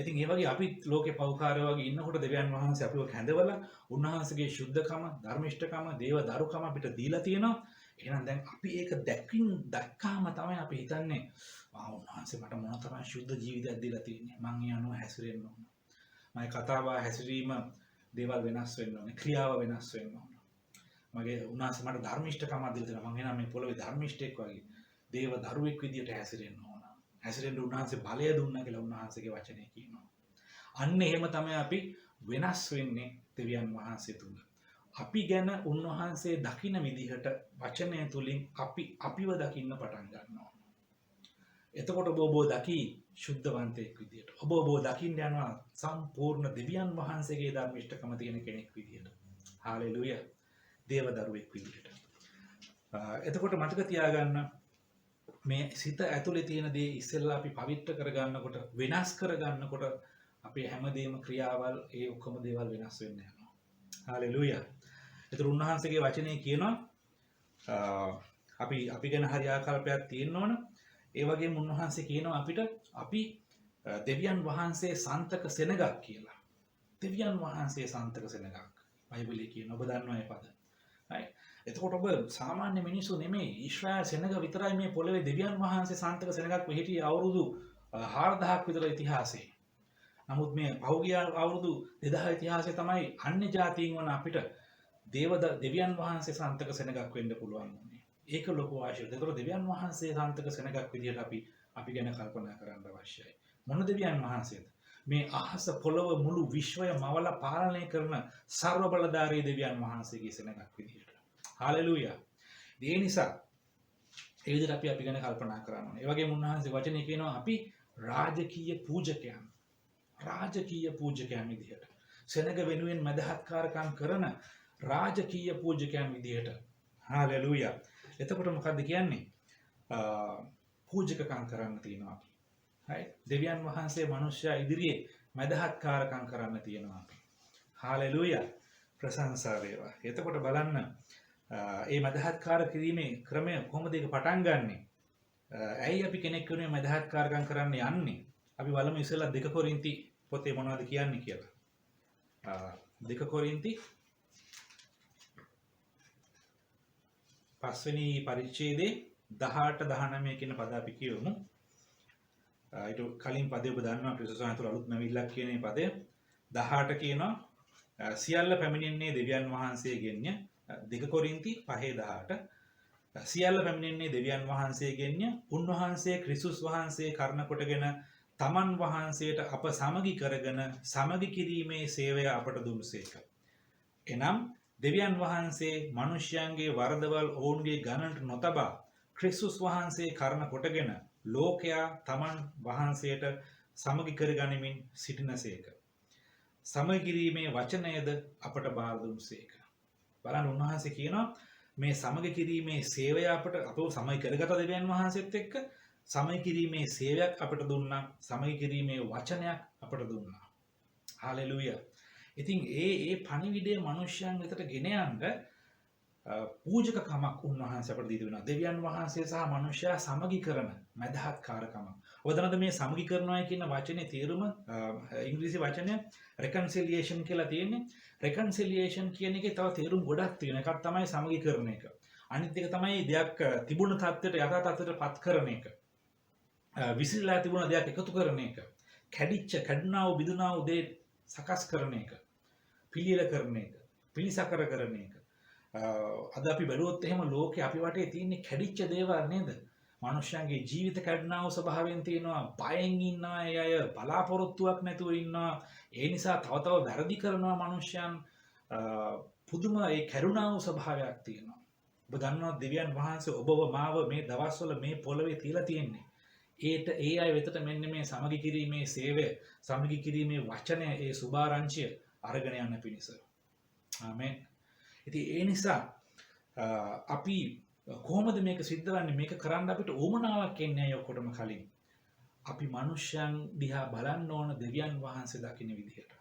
ඉතින් ඒ වගේ අපි ලෝකේ පෞකාරය වගේ ඉන්නකොට දෙවියන් වහන්සේ අපිව කැඳවලා උන්වහන්සේගේ ශුද්ධකම, ධර්මිෂ්ඨකම, දේව දරුකම අපිට දීලා තියෙනවා. එහෙනම් දැන් අපි ඒක දැක්කාම තමයි අපි හිතන්නේ උන්වහන්සේ මට මොන තරම් ශුද්ධ ජීවිතයක් දීලා තියෙන්නේ. මං ඒ අනුව හැසිරෙන්න ඕන. මගේ කතාව හැසිරීම දේවල් වෙනස් වෙන්න ඕනේ. ක්‍රියාව වෙනස් වෙන්න ඕන. මගේ උන්වහන්සේ මට ධර්මිෂ්ඨකම දීලා තියෙනවා. මං එනම් මේ පොළවේ ධර්මිෂ්ඨෙක් වගේ දේව දරුවෙක් විදියට හැසිරෙන්න ඕන. හැසිරෙන්න උන්වහන්සේ බලය දුන්නා කියලා උන්වහන්සේගේ වචනේ කියනවා. අන්න එහෙම තමයි අපි වෙනස් වෙන්නේ දෙවියන් වහන්සේ තුල. අපි ගැන උන්වහන්සේ දකින විදිහට වචනය තුලින් අපිව දකින්න පටන් ගන්නවා. එතකොට ඔබ දකි ශුද්ධවන්තයෙක් විදියට. ඔබ දකින්න යනවා සම්පූර්ණ දෙවියන් වහන්සේගේ ධර්මිෂ්ඨකම තියෙන කෙනෙක් විදියට. හාලෙලූයා. දේව දරුවෙක් විදියට. එතකොට මතක තියාගන්න මේ සිත ඇතුලේ තියෙන දේ ඉස්සෙල්ලා අපි පවිත්‍ර කරගන්නකොට, වෙනස් කරගන්නකොට අපේ හැමදේම ක්‍රියාවල් ඒ ඔක්කොම දේවල් වෙනස් වෙන්න යනවා. හාලෙලූයා. ඒතර උන්වහන්සේගේ වචනේ කියනවා අපි ගැන හරි ආකල්පයක් තියෙන්න ඕන. ඒ වගේම උන්වහන්සේ කියනවා අපිට අපි දෙවියන් වහන්සේ සන්තක සෙනගක් කියලා. දෙවියන් වහන්සේ සන්තක සෙනගක්. බයිබලයේ කියන ඔබ දන්නවා මේ පද. right? එතකොට ඔබ සාමාන්‍ය මිනිස්සු නෙමෙයි. ඊශ්‍රායල් සෙනග විතරයි මේ පොළවේ දෙවියන් වහන්සේ සන්තක සෙනගක් වෙහිටි අවුරුදු 4000ක් විතර ඉතිහාසයේ. නමුත් මේ පහුගිය අවුරුදු 2000 ඉතිහාසයේ තමයි අන්‍ය ජාතීන් වන අපිට දෙවියන් වහන්සේ සන්තක සෙනගක් වෙන්න පුළුවන් වුණේ. ඒක ලොකු ආශිර්වාදයක්. ඒතකොට දෙවියන් වහන්සේ සන්තක සෙනගක් විදියට අපි ගැන කල්පනා කරන්න අවශ්‍යයි. මොන දෙවියන් වහන්සේද? මේ අහස පොළව මුළු විශ්වය මවලා පාලනය කරන සර්ව බලධාරී දෙවියන් වහන්සේගේ සෙනගක් විදියට. හාලෙලූයා. ඒ නිසා ඒ විදිහට අපි ගැන කල්පනා කරන්න ඕනේ. ඒ වගේම උන්වහන්සේ වචනේ කියනවා අපි රාජකීය පූජකයන්. රාජකීය පූජකයන් විදියට. සෙනග වෙනුවෙන් මදහත්කාරකම් කරන රාජකීය පූජකයන් විදියට. හාලෙලූයා. එතකොට මොකද්ද කියන්නේ? පූජකකම් කරන්න තියෙනවා අපි. හරි? දෙවියන් වහන්සේ මිනිස්යා ඉදිරියේ මදහත්කාරකම් කරන්න තියෙනවා අපි. හාලෙලූයා. ප්‍රශංසා වේවා. එතකොට බලන්න මේ මදහත්කාර කිරීමේ ක්‍රමය කොහොමද ඒක පටන් ගන්නෙ? ඇයි අපි කෙනෙක් වෙනුවෙන් මදහත්කාරකම් කරන්න යන්නේ? අපි බලමු ඉස්සෙල්ලා 2 කොරින්ති පොතේ මොනවද කියන්නේ කියලා. 2 කොරින්ති 5 වෙනි පරිච්ඡේදයේ 18 19 කියන පද අපි කියවමු. ඊට කලින් පදේ ඔබ දන්නවා ක්‍රිස්තුස් වහන්සේ තුළ අලුත් නැවිල්ලක් කියන මේ පදය 18 කියනවා සියල්ල පැමිණෙන්නේ දෙවියන් වහන්සේගෙන්ය. 2 කොරින්ති 5:18 සියල්ල පැමිණෙන්නේ දෙවියන් වහන්සේගෙන්ය. උන්වහන්සේ ක්‍රිස්තුස් වහන්සේ කර්ණ කොටගෙන තමන් වහන්සේට අප සමගි කරගෙන සමගි කිරීමේ සේවය අපට දුන්සේක. එනම් දෙවියන් වහන්සේ මිනිසයන්ගේ වරදවල් ඔවුන්ගේ ගණනට නොතබා ක්‍රිස්තුස් වහන්සේ කර්ණ කොටගෙන ලෝකයා තමන් වහන්සේට සමගි කරගනිමින් සිටිනසේක. සමගි කිරීමේ වචනයද අපට බාර දුන්සේක. බලන්න උන්වහන්සේ කියනවා මේ සමගි කිරීමේ සේවය අපට අපව සමගි කරගත දෙවියන් වහන්සේත් එක්ක සමගි කිරීමේ සේවයක් අපට දුන්නා. සමගි කිරීමේ වචනයක් අපට දුන්නා. හාලෙලූයා. ඉතින් ඒ පණිවිඩය මිනිස්යන් වෙතට ගෙන යන්න පූජකකමක් උන්වහන්සේ අපට දී දුන්නා. දෙවියන් වහන්සේ සහ මිනිසයා සමගි කරන මදහත්කාරකම. ඔබ දන්නවද මේ සමගි කරනවා කියන වචනේ තේරුම ඉංග්‍රීසි වචනය reconciliation කියලා තියෙන්නේ. reconciliation කියන එකේ තව තේරුම් ගොඩක් තියෙනවා. එකක් තමයි සමගි කරන එක. අනිත් එක තමයි දෙයක් තිබුණු තත්ත්වයට යථා තත්ත්වයට පත් කරන එක. විසිරලා තිබුණ දෙයක් එකතු කරන එක. කැඩුනා වූ බිඳුනා වූ දේ සකස් කරන එක. පිළියෙල කරන එක. පිළිසකර කරන එක. අද අපි බැලුවොත් එහෙම ලෝකේ අපි වටේ තියෙන කැඩිච්ච දේවල් නේද? මිනිස්යන්ගේ ජීවිත කැඩුනා වූ ස්වභාවයෙන් තියෙනවා. බයෙන් ඉන්නවා ඒ අය. බලාපොරොත්තුවක් නැතුව ඉන්නවා. ඒ නිසා තව තව වැරදි කරනවා මිනිස්යන්. පුදුම ඒ කැඩුනා වූ ස්වභාවයක් තියෙනවා. ඔබ දන්නවා දෙවියන් වහන්සේ ඔබව මාව මේ දවස්වල මේ පොළවේ තියලා තියෙන්නේ. ඒ අය වෙතට මෙන්න මේ සමගි කිරීමේ සේවය, සමගි කිරීමේ වචනය, ඒ සුභාරංචිය අරගෙන යන්න පිණිස. ආමෙන්. ඉතින් ඒ නිසා අපි කොහොමද මේක සිද්ධ වෙන්නේ? මේක කරන්න අපිට ඕමනාවක් එන්නේ අය ඔක්කොටම කලින්. අපි මිනිස්යන් දිහා බලන්න ඕන දෙවියන් වහන්සේ දකින්න විදිහට.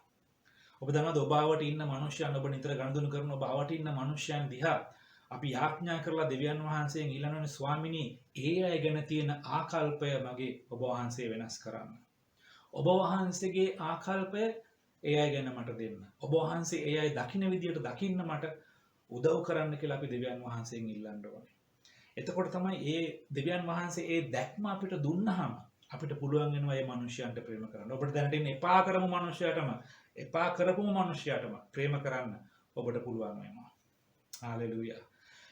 ඔබ දන්නවද ඔබ ආවට ඉන්න මිනිස්යන්, ඔබ නිතර ගනුදෙනු කරන ඔබ ආවට ඉන්න මිනිස්යන් දිහා අපි යාඥා කරලා දෙවියන් වහන්සේගෙන් ඉල්ලනෝනේ ස්වාමිනී ඒ අය ගැන තියෙන ආකල්පය මගේ ඔබ වහන්සේ වෙනස් කරන්න. ඔබ වහන්සේගේ ආකල්පය ඒ අය ගැන මට දෙන්න. ඔබ වහන්සේ ඒ අය දකින්න විදියට දකින්න මට උදව් කරන්න කියලා අපි දෙවියන් වහන්සේගෙන් ඉල්ලන්න ඕනේ. එතකොට තමයි ඒ දෙවියන් වහන්සේ ඒ දැක්ම අපිට දුන්නාම අපිට පුළුවන් වෙනවා මේ මිනිස්යන්ට ප්‍රේම කරන්න. ඔබට දැනට ඉන්න එපා කරමු මිනිස්යාටම, එපා කරපුම මිනිස්යාටම ප්‍රේම කරන්න ඔබට පුළුවන් වෙනවා. හාලෙලූයා.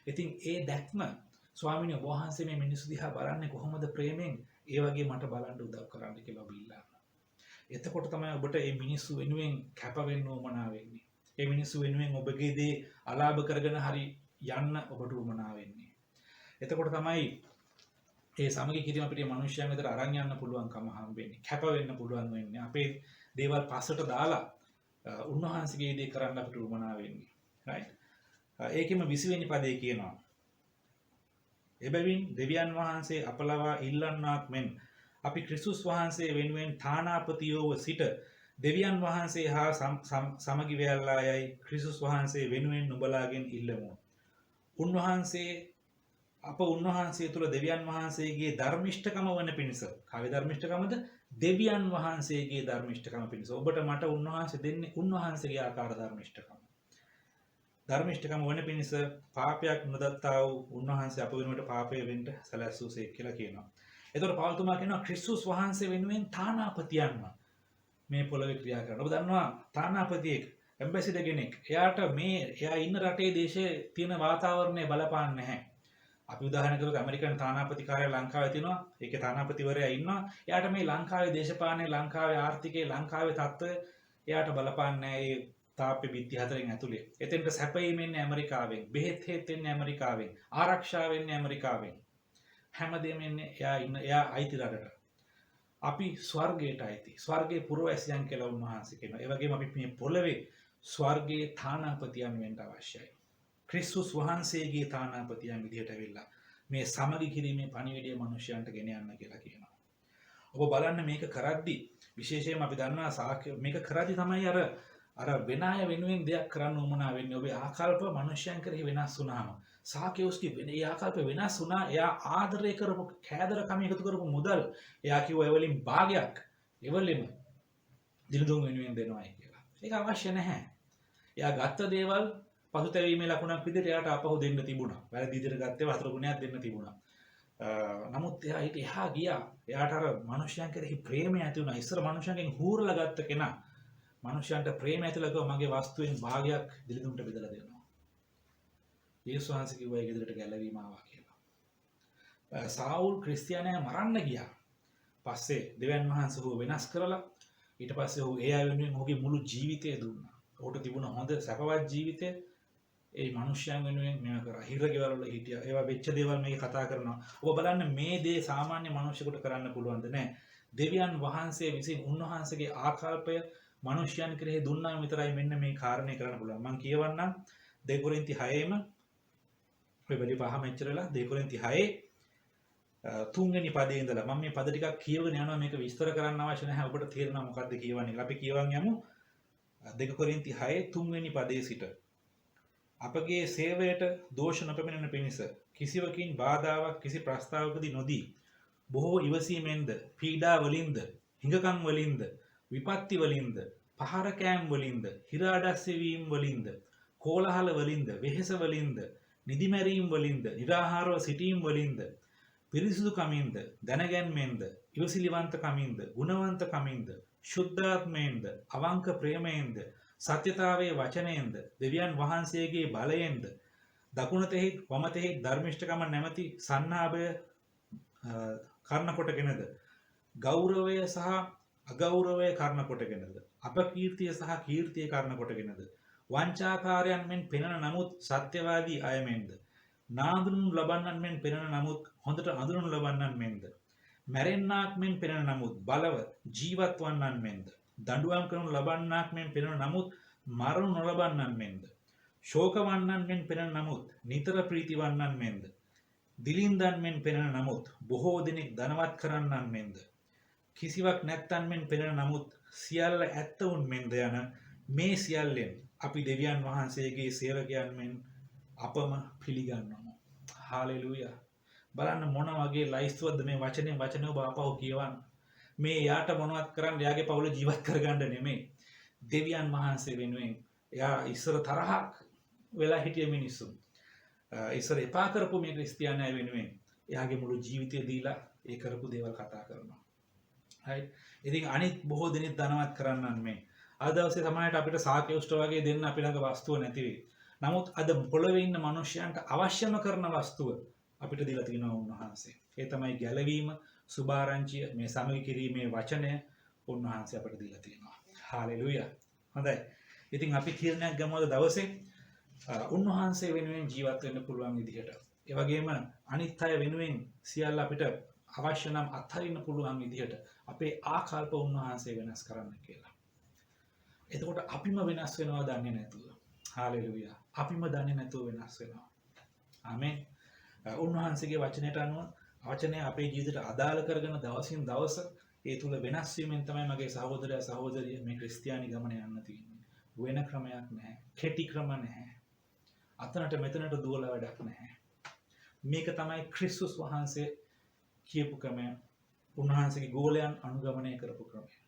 ඉතින් ඒ දැක්ම ස්වාමීනි ඔබ වහන්සේ මේ මිනිස්සු දිහා බලන්නේ කොහොමද ප්‍රේමෙන්? ඒ වගේ මට බලන්න උදව් කරන්න කියලා ඔබ ඉල්ලන්න. එතකොට තමයි ඔබට මේ මිනිස්සු වෙනුවෙන් කැප වෙන්න උවමනා වෙන්නේ. මේ මිනිස්සු වෙනුවෙන් ඔබගේ දේ අලාභ කරගෙන හරි යන්න ඔබට උවමනා වෙන්නේ. එතකොට තමයි ඒ සමගි කිරීම අපිට මිනිස්යන් විතර අරන් යන්න පුළුවන්කම හම්බෙන්නේ. කැප වෙන්න පුළුවන් වෙන්නේ. අපේ දේවල් පස්සට දාලා උන්වහන්සේගේ දේ කරන්න අපිට උවමනා වෙන්නේ. right? ඒකෙම 20 වෙනි පදේ කියනවා එබැවින් දෙවියන් වහන්සේ අපලවා ඉල්ලන්නාක් මෙන් අපි ක්‍රිස්තුස් වහන්සේ වෙනුවෙන් තානාපතියෝව සිට දෙවියන් වහන්සේ හා සමගි වෙල්ලා යයි ක්‍රිස්තුස් වහන්සේ වෙනුවෙන් නුඹලාගෙන් ඉල්ලමු. උන්වහන්සේ අප උන්වහන්සේ තුළ දෙවියන් වහන්සේගේ ධර්මිෂ්ඨකම වන පිණිස. කාගේ ධර්මිෂ්ඨකමද? දෙවියන් වහන්සේගේ ධර්මිෂ්ඨකම පිණිස. ඔබට මට උන්වහන්සේ දෙන්නේ උන්වහන්සේගේ ආකාර ධර්මිෂ්ඨකම. ධර්මිෂ්ඨකම වන පිණිස පාපයක් නොදත්තා වූ උන්වහන්සේ අප වෙනුවට පාපය වෙන්න සැලැස්සුසේක් කියලා කියනවා. එතකොට පෞල්තුමා කියනවා ක්‍රිස්තුස් වහන්සේ වෙනුවෙන් තානාපතියන්ව මේ පොළොවේ ක්‍රියා කරනවා. ඔබ දන්නවා තානාපතියෙක්, ඇම්බැසිඩර් කෙනෙක්. එයා ඉන්න රටේ දේශයේ තියෙන වාතාවරණය බලපාන්නේ නැහැ. අපි උදාහරණ කරමු ඇමරිකන් තානාපති කාර්යාලය ලංකාවේ තියෙනවා. ඒකේ තානාපතිවරයා ඉන්නවා. එයාට මේ ලංකාවේ දේශපාලනය, ලංකාවේ ආර්ථිකය, ලංකාවේ තත්ත්වය එයාට බලපාන්නේ නැහැ. ඒ තාප්පේ බිත්ති හතරෙන් ඇතුලේ. එතෙන්ට සැපයීම එන්නේ ඇමරිකාවෙන්. බෙහෙත් හේත් එන්නේ ඇමරිකාවෙන්. ආරක්ෂාව එන්නේ ඇමරිකාවෙන්. හැමදේම එන්නේ එයා අයිති රටට. අපි ස්වර්ගයට අයිති. ස්වර්ගයේ පුරවැසියන් කියලා උන්වහන්සේ කියනවා. ඒ වගේම අපි මේ පොළවේ ස්වර්ගයේ තානාපතියන් වෙන්න අවශ්‍යයි. ක්‍රිස්තුස් වහන්සේගේ තානාපතියන් විදිහට ඇවිල්ලා මේ සමගි කිරීමේ පණිවිඩය මිනිසයන්ට ගෙන යන්න කියලා කියනවා. ඔබ බලන්න මේක කරද්දි විශේෂයෙන්ම අපි දන්නවා මේක කරද්දි තමයි අර වෙන අය වෙනුවෙන් දෙයක් කරන්න උවමනා වෙන්නේ. ඔබේ ආකල්ප මිනිසයන් කෙරෙහි වෙනස් වුණාම සාකේව්ස්කි ඒ ආකල්ප වෙනස් වුණා. එයා ආදරය කරපු කෑදරකම එකතු කරපු මුදල් එයා කිව්වා ඒ වලින් භාගයක් එවලෙම දිනුදුන් වෙනුවෙන් දෙනවායි කියලා. ඒක අවශ්‍ය නැහැ. එයා ගත්ත දේවල් පසුතැවීමේ ලකුණක් විදිහට එයාට අපහු දෙන්න තිබුණා. වැරදි විදිහට ගත්තේ වතුර ගුණයක් දෙන්න තිබුණා. නමුත් එයා ඊට එහා ගියා. එයාට අර මිනිසයන් කෙරෙහි ප්‍රේමය ඇති වුණා. ඉස්සර මිනිසයන්ගෙන් හූරලා ගත්ත කෙනා මිනිසයන්ට ප්‍රේමය ඇතිලා ගියා මගේ වස්තුවෙන් භාගයක් දිලිඳුන්ට බෙදලා දෙනවා. යේසුස් වහන්සේ කිව්වා ඒ ගෙදරට ගැලවීම ආවා කියලා. සාවුල් ක්‍රිස්තියානියා මරන්න ගියා. පස්සේ දෙවියන් වහන්සේ ඔහු වෙනස් කරලා ඊට පස්සේ ඔහු ඒ අය වෙනුවෙන් ඔහුගේ මුළු ජීවිතය දුන්නා. ඔහුට තිබුණ හොඳ සැපවත් ජීවිතය ඒ මිනිස්යන් වෙනුවෙන් මේව කරා. හිරගෙවල් වල හිටියා. ඒවා වෙච්ච දේවල් මේක කතා කරනවා. ඔබ බලන්න මේ දේ සාමාන්‍ය මිනිසෙකුට කරන්න පුළුවන්ද නැහැ. දෙවියන් වහන්සේ විසින් උන්වහන්සේගේ ආකල්පය මිනිස්යන් කෙරෙහි දුන්නාම විතරයි මෙන්න මේ කාරණේ කරන්න පුළුවන්. මම කියවන්නම් 2 කොරින්ති 6ෙම ඔය වැඩි පහම එච්චරලා 2 කොරින්ති 6 තුන්වෙනි පදේ ඉඳලා මම මේ පද ටිකක් කියවගෙන යනවා. මේක විස්තර කරන්න අවශ්‍ය නැහැ. ඔබට තේරෙනවා මොකද්ද කියවන්නේ කියලා. අපි කියවන් යමු 2 කොරින්ති 6 3වෙනි පදයේ සිට. අපගේ සේවයට දෝෂ නොපැමිණෙන පිණිස කිසිවකින් බාධාවක් කිසි ප්‍රස්තාවකදී නොදී බොහෝ ඉවසීමෙන්ද පීඩා වලින්ද හිඟකම් වලින්ද විපත්ති වලින්ද පහර කෑම් වලින්ද හිර අඩස්සේ වීම වලින්ද කෝලහල වලින්ද වෙහෙස වලින්ද නිදිමැරීම් වලින්ද නිරාහාරව සිටීම් වලින්ද පිරිසිදු කමින්ද දැනගැන්මෙන්ද ඉවසිලිවන්ත කමින්ද ගුණවන්ත කමින්ද ශුද්ධාත්මයෙන්ද අවංක ප්‍රේමයෙන්ද සත්‍යතාවයේ වචනයෙන්ද දෙවියන් වහන්සේගේ බලයෙන්ද දකුණතෙහි වමතෙහි ධර්මිෂ්ඨකම නැමැති සන්නාභය කර්ණ කොටගෙනද ගෞරවය සහ අගෞරවය කර්ණ කොටගෙනද අපකීර්තිය සහ කීර්තිය කර්ණ කොටගෙනද වංචාකාරයන් මෙන් පෙනෙන නමුත් සත්‍යවාදී අය මෙන්ද නාඳුනු ලබන්නන් මෙන් පෙනෙන නමුත් හොඳට අඳුනු ලබන්නන් මෙන්ද මැරෙන්නාක් මෙන් පෙනෙන නමුත් බලව ජීවත් වන්නන් මෙන්ද දඬුවම් කරනු ලබන්නාක් මෙන් පෙනෙන නමුත් මරණු නොලබන්නන් මෙන්ද ශෝක වන්නන් මෙන් පෙනෙන නමුත් නිතර ප්‍රීති වන්නන් මෙන්ද දිලින්දන් මෙන් පෙනෙන නමුත් බොහෝ දෙනෙක් ධනවත් කරන්නන් මෙන්ද කිසිවක් නැත්තන් මෙන් පෙනෙන නමුත් සියල්ල ඇත්ත වුන් මෙන්ද යන මේ සියල්ලෙන් අපි දෙවියන් වහන්සේගේ සේවකයන් මෙන් අපම පිළිගන්නවා. හාලෙලූයා. බලන්න මොන වගේ ලයිස්තුවක්ද මේ වචනේ ඔබ අපහු කියවන්න. මේ යාට මොනවත් කරන්න යාගේ පවුල ජීවත් කරගන්න නෙමෙයි. දෙවියන් වහන්සේ වෙනුවෙන් එයා ඉස්සර තරහක් වෙලා හිටිය මිනිස්සුන්. ඉස්සර එපා කරපු මේ ක්‍රිස්තියානි වෙනුවෙන් එයාගේ මුළු ජීවිතය දීලා ඒ කරපු දේවල් කතා කරනවා. right? ඉතින් අනිත් බොහෝ දෙනෙක් ධනවත් කරන්නන් මේ. අද දවසේ සමාජයට අපිට සාකේෂ්ඨ වගේ දෙන්න අපි ළඟ වස්තුව නැති වෙයි. නමුත් අද පොළවේ ඉන්න මිනිසයන්ට අවශ්‍යම කරන වස්තුව අපිට දීලා තියෙනවා උන්වහන්සේ. ඒ තමයි ගැලවීම, සුභාරංචිය, මේ සමගි කිරීමේ වචනය උන්වහන්සේ අපිට දීලා තියෙනවා. හාලෙලූයා. හොඳයි. ඉතින් අපි තීරණයක් ගමු අද දවසේ උන්වහන්සේ වෙනුවෙන් ජීවත් වෙන්න පුළුවන් විදිහට. ඒ වගේම අනිත් අය වෙනුවෙන් සියල්ල අපිට අවශ්‍ය නම් අත්හරින්න පුළුවන් විදිහට අපේ ආකල්ප උන්වහන්සේ වෙනස් කරන්න කියලා. එතකොට අපිම වෙනස් වෙනවා දන්නේ නැතුව. හාලෙලූයා. අපිම දන්නේ නැතුව වෙනස් වෙනවා. ආමෙන්. උන්වහන්සේගේ වචනයට අනුව වචනය අපේ ජීවිතයට අදාළ කරගෙන දවසින් දවස ඒ තුල වෙනස් වීමෙන් තමයි මගේ සහෝදරයා සහෝදරිය මේ ක්‍රිස්තියානි ගමන යන්න තියෙන්නේ. වෙන ක්‍රමයක් නැහැ. කෙටි ක්‍රම නැහැ. අතනට මෙතනට දුවලා වැඩක් නැහැ. මේක තමයි ක්‍රිස්තුස් වහන්සේ කියපු ක්‍රමය. උන්වහන්සේගේ ගෝලයන් අනුගමනය කරපු ක්‍රමය.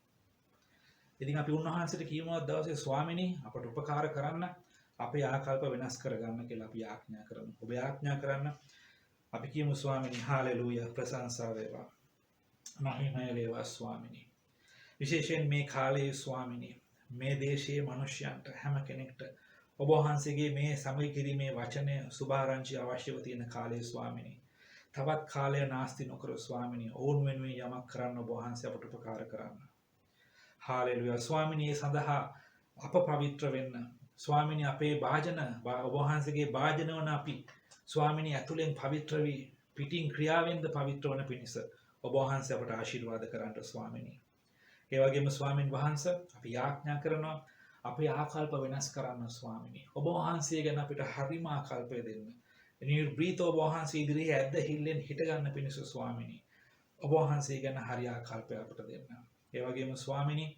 ඉතින් අපි උන්වහන්සේට කියනවා දවසේ ස්වාමිනී අපට උපකාර කරන්න අපේ ආකල්ප වෙනස් කරගන්න කියලා අපි ආඥා කරමු. ඔබ ආඥා කරන්න අපි කියමු ස්වාමිනී හාලෙලූයා ප්‍රශංසා වේවා. මහිමය වේවා ස්වාමිනී. විශේෂයෙන් මේ කාලයේ ස්වාමිනී මේ දේශයේ මිනිසයන්ට හැම කෙනෙක්ට ඔබ වහන්සේගේ මේ සමග කිරීමේ වචනය සුභාරංචි අවශ්‍යව තියෙන කාලයේ ස්වාමිනී. තවත් කාලය නාස්ති නොකර ස්වාමිනී ඔවුන් වෙනුවෙන් යමක් කරන්න ඔබ වහන්සේ අපට උපකාර කරන්න. හාලෙලූයා ස්වාමිනී සඳහා අප පවිත්‍ර වෙන්න. ස්වාමිනී අපේ භාජන ඔබ වහන්සේගේ භාජන වන අපි ස්වාමිනී ඇතුලෙන් පවිත්‍ර වී පිටින් ක්‍රියාවෙන්ද පවිත්‍ර වන පිණිස ඔබ වහන්සේ අපට ආශිර්වාද කරන්න ස්වාමිනී. ඒ වගේම ස්වාමින් වහන්සේ අපි යාඥා කරනවා අපේ ආකල්ප වෙනස් කරන්න ස්වාමිනී. ඔබ වහන්සේ ගැන අපිට හරිම ආකල්පය දෙන්න. නිර්භීත ඔබ වහන්සේ ඉදිරියේ ඇද්ද හිල්ලෙන් හිට ගන්න පිණිස ස්වාමිනී. ඔබ වහන්සේ ගැන හරි ආකල්පය අපට දෙන්න. ඒ වගේම ස්වාමිනී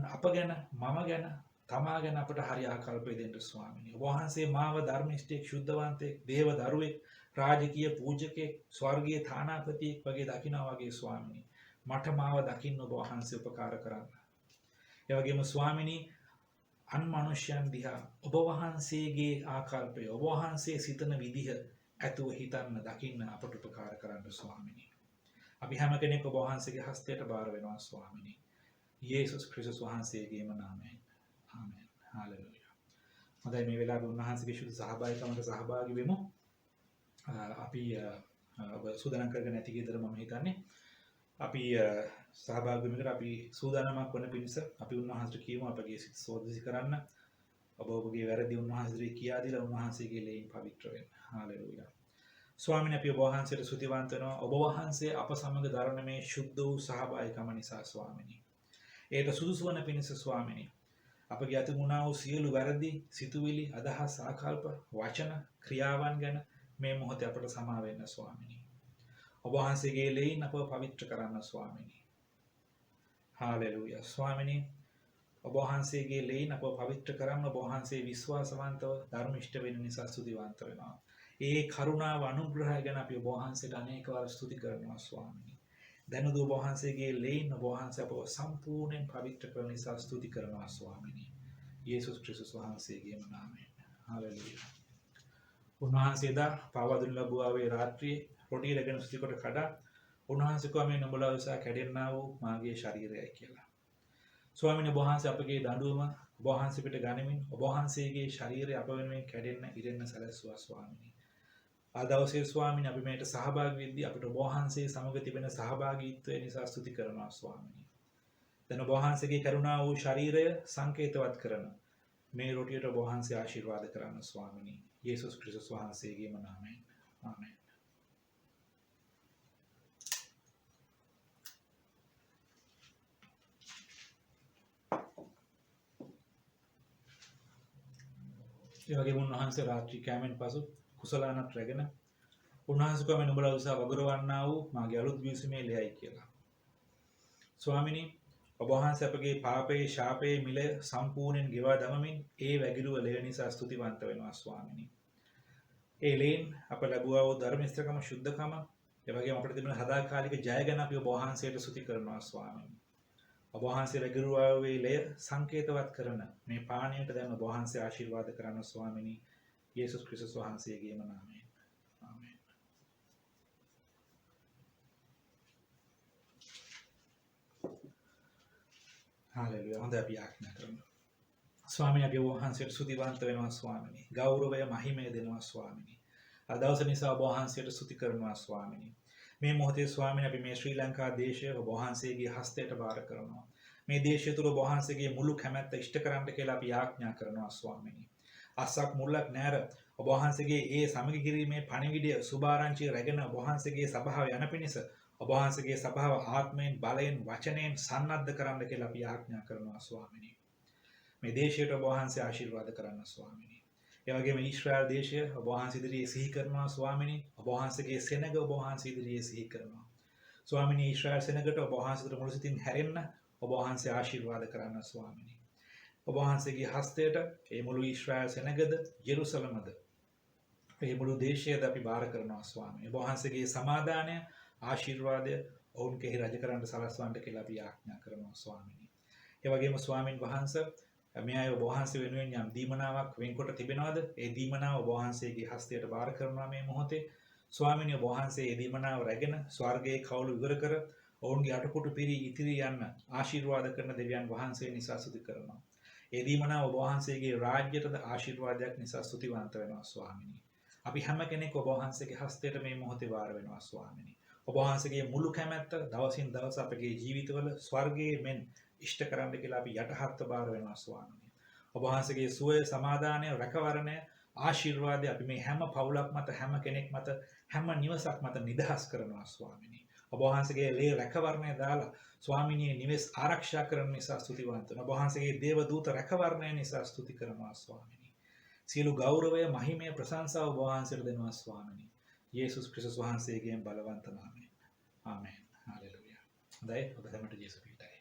අප ගැන මම ගැන තමා ගැන අපට හරි ආකල්පය දෙන්න ස්වාමිනී. ඔබ වහන්සේ මාව ධර්මිෂ්ඨයෙක් ශුද්ධවන්තයෙක් දේව දරුවෙක් රාජකීය පූජකයෙක් ස්වර්ගීය තානාපතියෙක් වගේ දකිනවා වගේ ස්වාමිනී. මට මාව දකින්න ඔබ වහන්සේ උපකාර කරන්න. ඒ වගේම ස්වාමිනී අන් මනුෂ්‍යයන් දිහා ඔබ වහන්සේගේ ආකල්පය ඔබ වහන්සේ සිතන විදිහ ඇතුව හිතන්න දකින්න අපට උපකාර කරන්න ස්වාමිනී. අපි හැම කෙනෙක් ඔබ වහන්සේගේ හස්තයට බාර වෙනවා ස්වාමිනී. යේසුස් ක්‍රිස්තුස් වහන්සේගේම නාමයෙන්. ආමෙන්. හාලෙලූයා. හොඳයි මේ වෙලාවේ උන්වහන්සේගේ ශුද්ධ සහභාගීකමට සහභාගී වෙමු. අපි සූදානම් කරගෙන ඇති ගෙදර මම හිතන්නේ අපි සහභාගී වෙමින් අපි සූදානමක් වන පිණිස අපි උන්වහන්සේට කියමු අපගේ සිත සෝදිසි කරන්න. ඔබ ඔබගේ වැරදි උන්වහන්සේට කියා දීලා උන්වහන්සේගේ ලේන් පවිත්‍ර වෙන්න. හාලෙලූයා. ස්වාමීන් අපි ඔබ වහන්සේට ස්තුතිවන්ත වෙනවා. ඔබ වහන්සේ අප සමග දරන මේ ශුද්ධ වූ සහභාගීකම නිසා ස්වාමීනි. ඒට සුදුසු වන පිණිස ස්වාමීනි. අපගේ අතිමුණා වූ සියලු වැරදි, සිතුවිලි, අදහස්, ආකල්ප, වචන, ක්‍රියාවන් ගැන මේ මොහොතේ අපට සමා වෙන්න ස්වාමීනි. ඔබ වහන්සේගේ ලේන් අපව පවිත්‍ර කරන්න ස්වාමීනි. හාලෙලූයා. ස්වාමීනි ඔබ වහන්සේගේ ලේන් අපව පවිත්‍ර කරන්න ඔබ වහන්සේ විශ්වාසවන්තව ධර්මිෂ්ඨ වෙන නිසා ස්තුතිවන්ත වෙනවා. ඒ කරුණාව අනුග්‍රහය ගැන අපි ඔබ වහන්සේට අනේක වාර ස්තුති කරනවා ස්වාමීනි. දැනුද ඔබ වහන්සේගේ ලේන් ඔබ වහන්සේ අපව සම්පූර්ණයෙන් පවිත්‍ර කරන නිසා ස්තුති කරනවා ස්වාමීනි. යේසුස් ක්‍රිස්තුස් වහන්සේගේම නාමයෙන්. හාලෙලූයා. උන්වහන්සේදා පාවදුන් ලැබුවාවේ රාත්‍රියේ රොටි රැගෙන ස්තුති කොට කඩා උන්වහන්සේ කව මේ නුඹලා උසා කැඩෙන්නා වූ මාගේ ශරීරයයි කියලා. ස්වාමීනි ඔබ වහන්සේ අපගේ දඬුවම ඔබ වහන්සේ පිට ගනිමින් ඔබ වහන්සේගේ ශරීරය අප වෙනුවෙන් කැඩෙන්න ඉරෙන්න සැලැස්සුවා ස්වාමීනි. ආ දවසේ ස්වාමීනි අපි මේට සහභාගී වෙද්දී අපිට ඔබ වහන්සේ සමග තිබෙන සහභාගීත්වය නිසා ස්තුති කරනවා ස්වාමීනි. දැන් ඔබ වහන්සේගේ කරුණා වූ ශරීරය සංකේතවත් කරන මේ රොටියට ඔබ වහන්සේ ආශිර්වාද කරන්න ස්වාමීනි. යේසුස් ක්‍රිස්තුස් වහන්සේගේම නාමයෙන්. ආමෙන්. ඒ වගේම උන්වහන්සේ රාත්‍රී කෑමෙන් පසු කුසලානක් රැගෙන උන්වහන්සේ කව නුඹලා උසා වගරවන්නා වූ මාගේ අලුත් විසුමේ ලෙයයි කියලා. ස්වාමිනී ඔබ වහන්සේ අපගේ පාපයේ ශාපයේ මිල සම්පූර්ණයෙන් ගෙවා දමමින් ඒ වැගිරුව ලෙය නිසා ස්තුතිවන්ත වෙනවා ස්වාමිනී. ඒ ලේන් අප ලැබුවා වූ ධර්මිෂ්ඨකම ශුද්ධකම ඒ වගේම අපිට තිබෙන සදාකාලික ජය ගැන අපි ඔබ වහන්සේට ස්තුති කරනවා ස්වාමිනී. ඔබ වහන්සේ වැගිරුවා වූ ලෙය සංකේතවත් කරන මේ පානයට දැන් ඔබ වහන්සේ ආශිර්වාද කරන ස්වාමිනී. යේසුස් ක්‍රිස්තුස් වහන්සේගේම නාමයෙන්. ආමෙන්. හාලෙලූයා. හොඳයි අපි ආඥා කරමු. ස්වාමීනි අපි ඔබ වහන්සේට ස්තුතිවන්ත වෙනවා ස්වාමිනී. ගෞරවය මහිමය දෙනවා ස්වාමිනී. අද දවස නිසා ඔබ වහන්සේට ස්තුති කරනවා ස්වාමිනී. මේ මොහොතේ ස්වාමීනි අපි මේ ශ්‍රී ලංකා දේශය ඔබ වහන්සේගේ හස්තයට බාර කරනවා. මේ දේශය තුල ඔබ වහන්සේගේ මුළු කැමැත්ත ඉෂ්ට කරන්න කියලා අපි ආඥා කරනවා ස්වාමිනී. අසක් මුල්ලක් නැර ඔබ වහන්සේගේ ඒ සමගි කිරීමේ පණිවිඩය සුභාරංචිය රැගෙන ඔබ වහන්සේගේ සභාව යන පිණිස ඔබ වහන්සේගේ සභාව ආත්මයෙන් බලයෙන් වචනයෙන් සන්නද්ධ කරන්න කියලා අපි ආඥා කරනවා ස්වාමිනී. මේ දේශයට ඔබ වහන්සේ ආශිර්වාද කරන්න ස්වාමිනී. ඒ වගේම ඊශ්‍රායල් දේශය ඔබ වහන්සේ ඉදිරියේ සිහි කරනවා ස්වාමිනී. ඔබ වහන්සේගේ සෙනග ඔබ වහන්සේ ඉදිරියේ සිහි කරනවා. ස්වාමිනී ඊශ්‍රායල් සෙනගට ඔබ වහන්සේට මුළු සිතින් හැරෙන්න ඔබ වහන්සේ ආශිර්වාද කරන්න ස්වාමිනී. ඔබ වහන්සේගේ හස්තයට ඒ මුළු ඊශ්‍රායල් සෙනගද ජෙරුසලමද මේ මුළු දේශයද අපි බාර කරනවා ස්වාමිනී. ඔබ වහන්සේගේ සමාදානය ආශිර්වාදය ඔවුන් කෙරෙහි රජ කරන්න සලස්වන්නට කියලා අපි ආඥා කරනවා ස්වාමිනී. ඒ වගේම ස්වාමින් වහන්සේ මේ අය ඔබ වහන්සේ වෙනුවෙන් යම් දීමනාවක් වෙන්කොට තිබෙනවද? ඒ දීමනාව ඔබ වහන්සේගේ හස්තයට බාර කරනවා මේ මොහොතේ. ස්වාමිනී ඔබ වහන්සේ ඒ දීමනාව රැගෙන ස්වර්ගයේ කවුළු ඉවර කර ඔවුන්ගේ අටකොටු පිරී ඉතිරි යන්න ආශිර්වාද කරන දෙවියන් වහන්සේ නිසා ස්තුති කරනවා. ඒ දීමනාව ඔබ වහන්සේගේ රාජ්‍යයටද ආශිර්වාදයක් නිසා ස්තුතිවන්ත වෙනවා ස්වාමිනී. අපි හැම කෙනෙක් ඔබ වහන්සේගේ හස්තයට මේ මොහොතේ වාර වෙනවා ස්වාමිනී. ඔබ වහන්සේගේ මුළු කැමැත්ත දවසින් දවස අපගේ ජීවිතවල ස්වර්ගයේ මෙන් ඉෂ්ට කරන්න කියලා අපි යටහත් බාර වෙනවා ස්වාමිනී. ඔබ වහන්සේගේ සුවය, සමාදානය, රැකවරණය, ආශිර්වාදය අපි මේ හැම පවුලක් මත, හැම කෙනෙක් මත, හැම නිවසක් මත නිදහස් කරනවා ස්වාමිනී. ඔබ වහන්සේගේ ලේ රැකවරණය දාලා ස්වාමිනී නිවෙස් ආරක්ෂා කරන නිසා ස්තුතිවන්ත වෙනවා. ඔබ වහන්සේගේ දේව දූත රැකවරණය නිසා ස්තුති කරනවා ස්වාමිනී. සියලු ගෞරවය, මහිමය, ප්‍රශංසාව ඔබ වහන්සේට දෙනවා ස්වාමිනී. යේසුස් ක්‍රිස්තුස් වහන්සේගේ බලවන්ත නාමයෙන්. ආමේන්. හාලෙලූයා. හොඳයි ඔබ හැමෝට ජේසුස් පිටයි.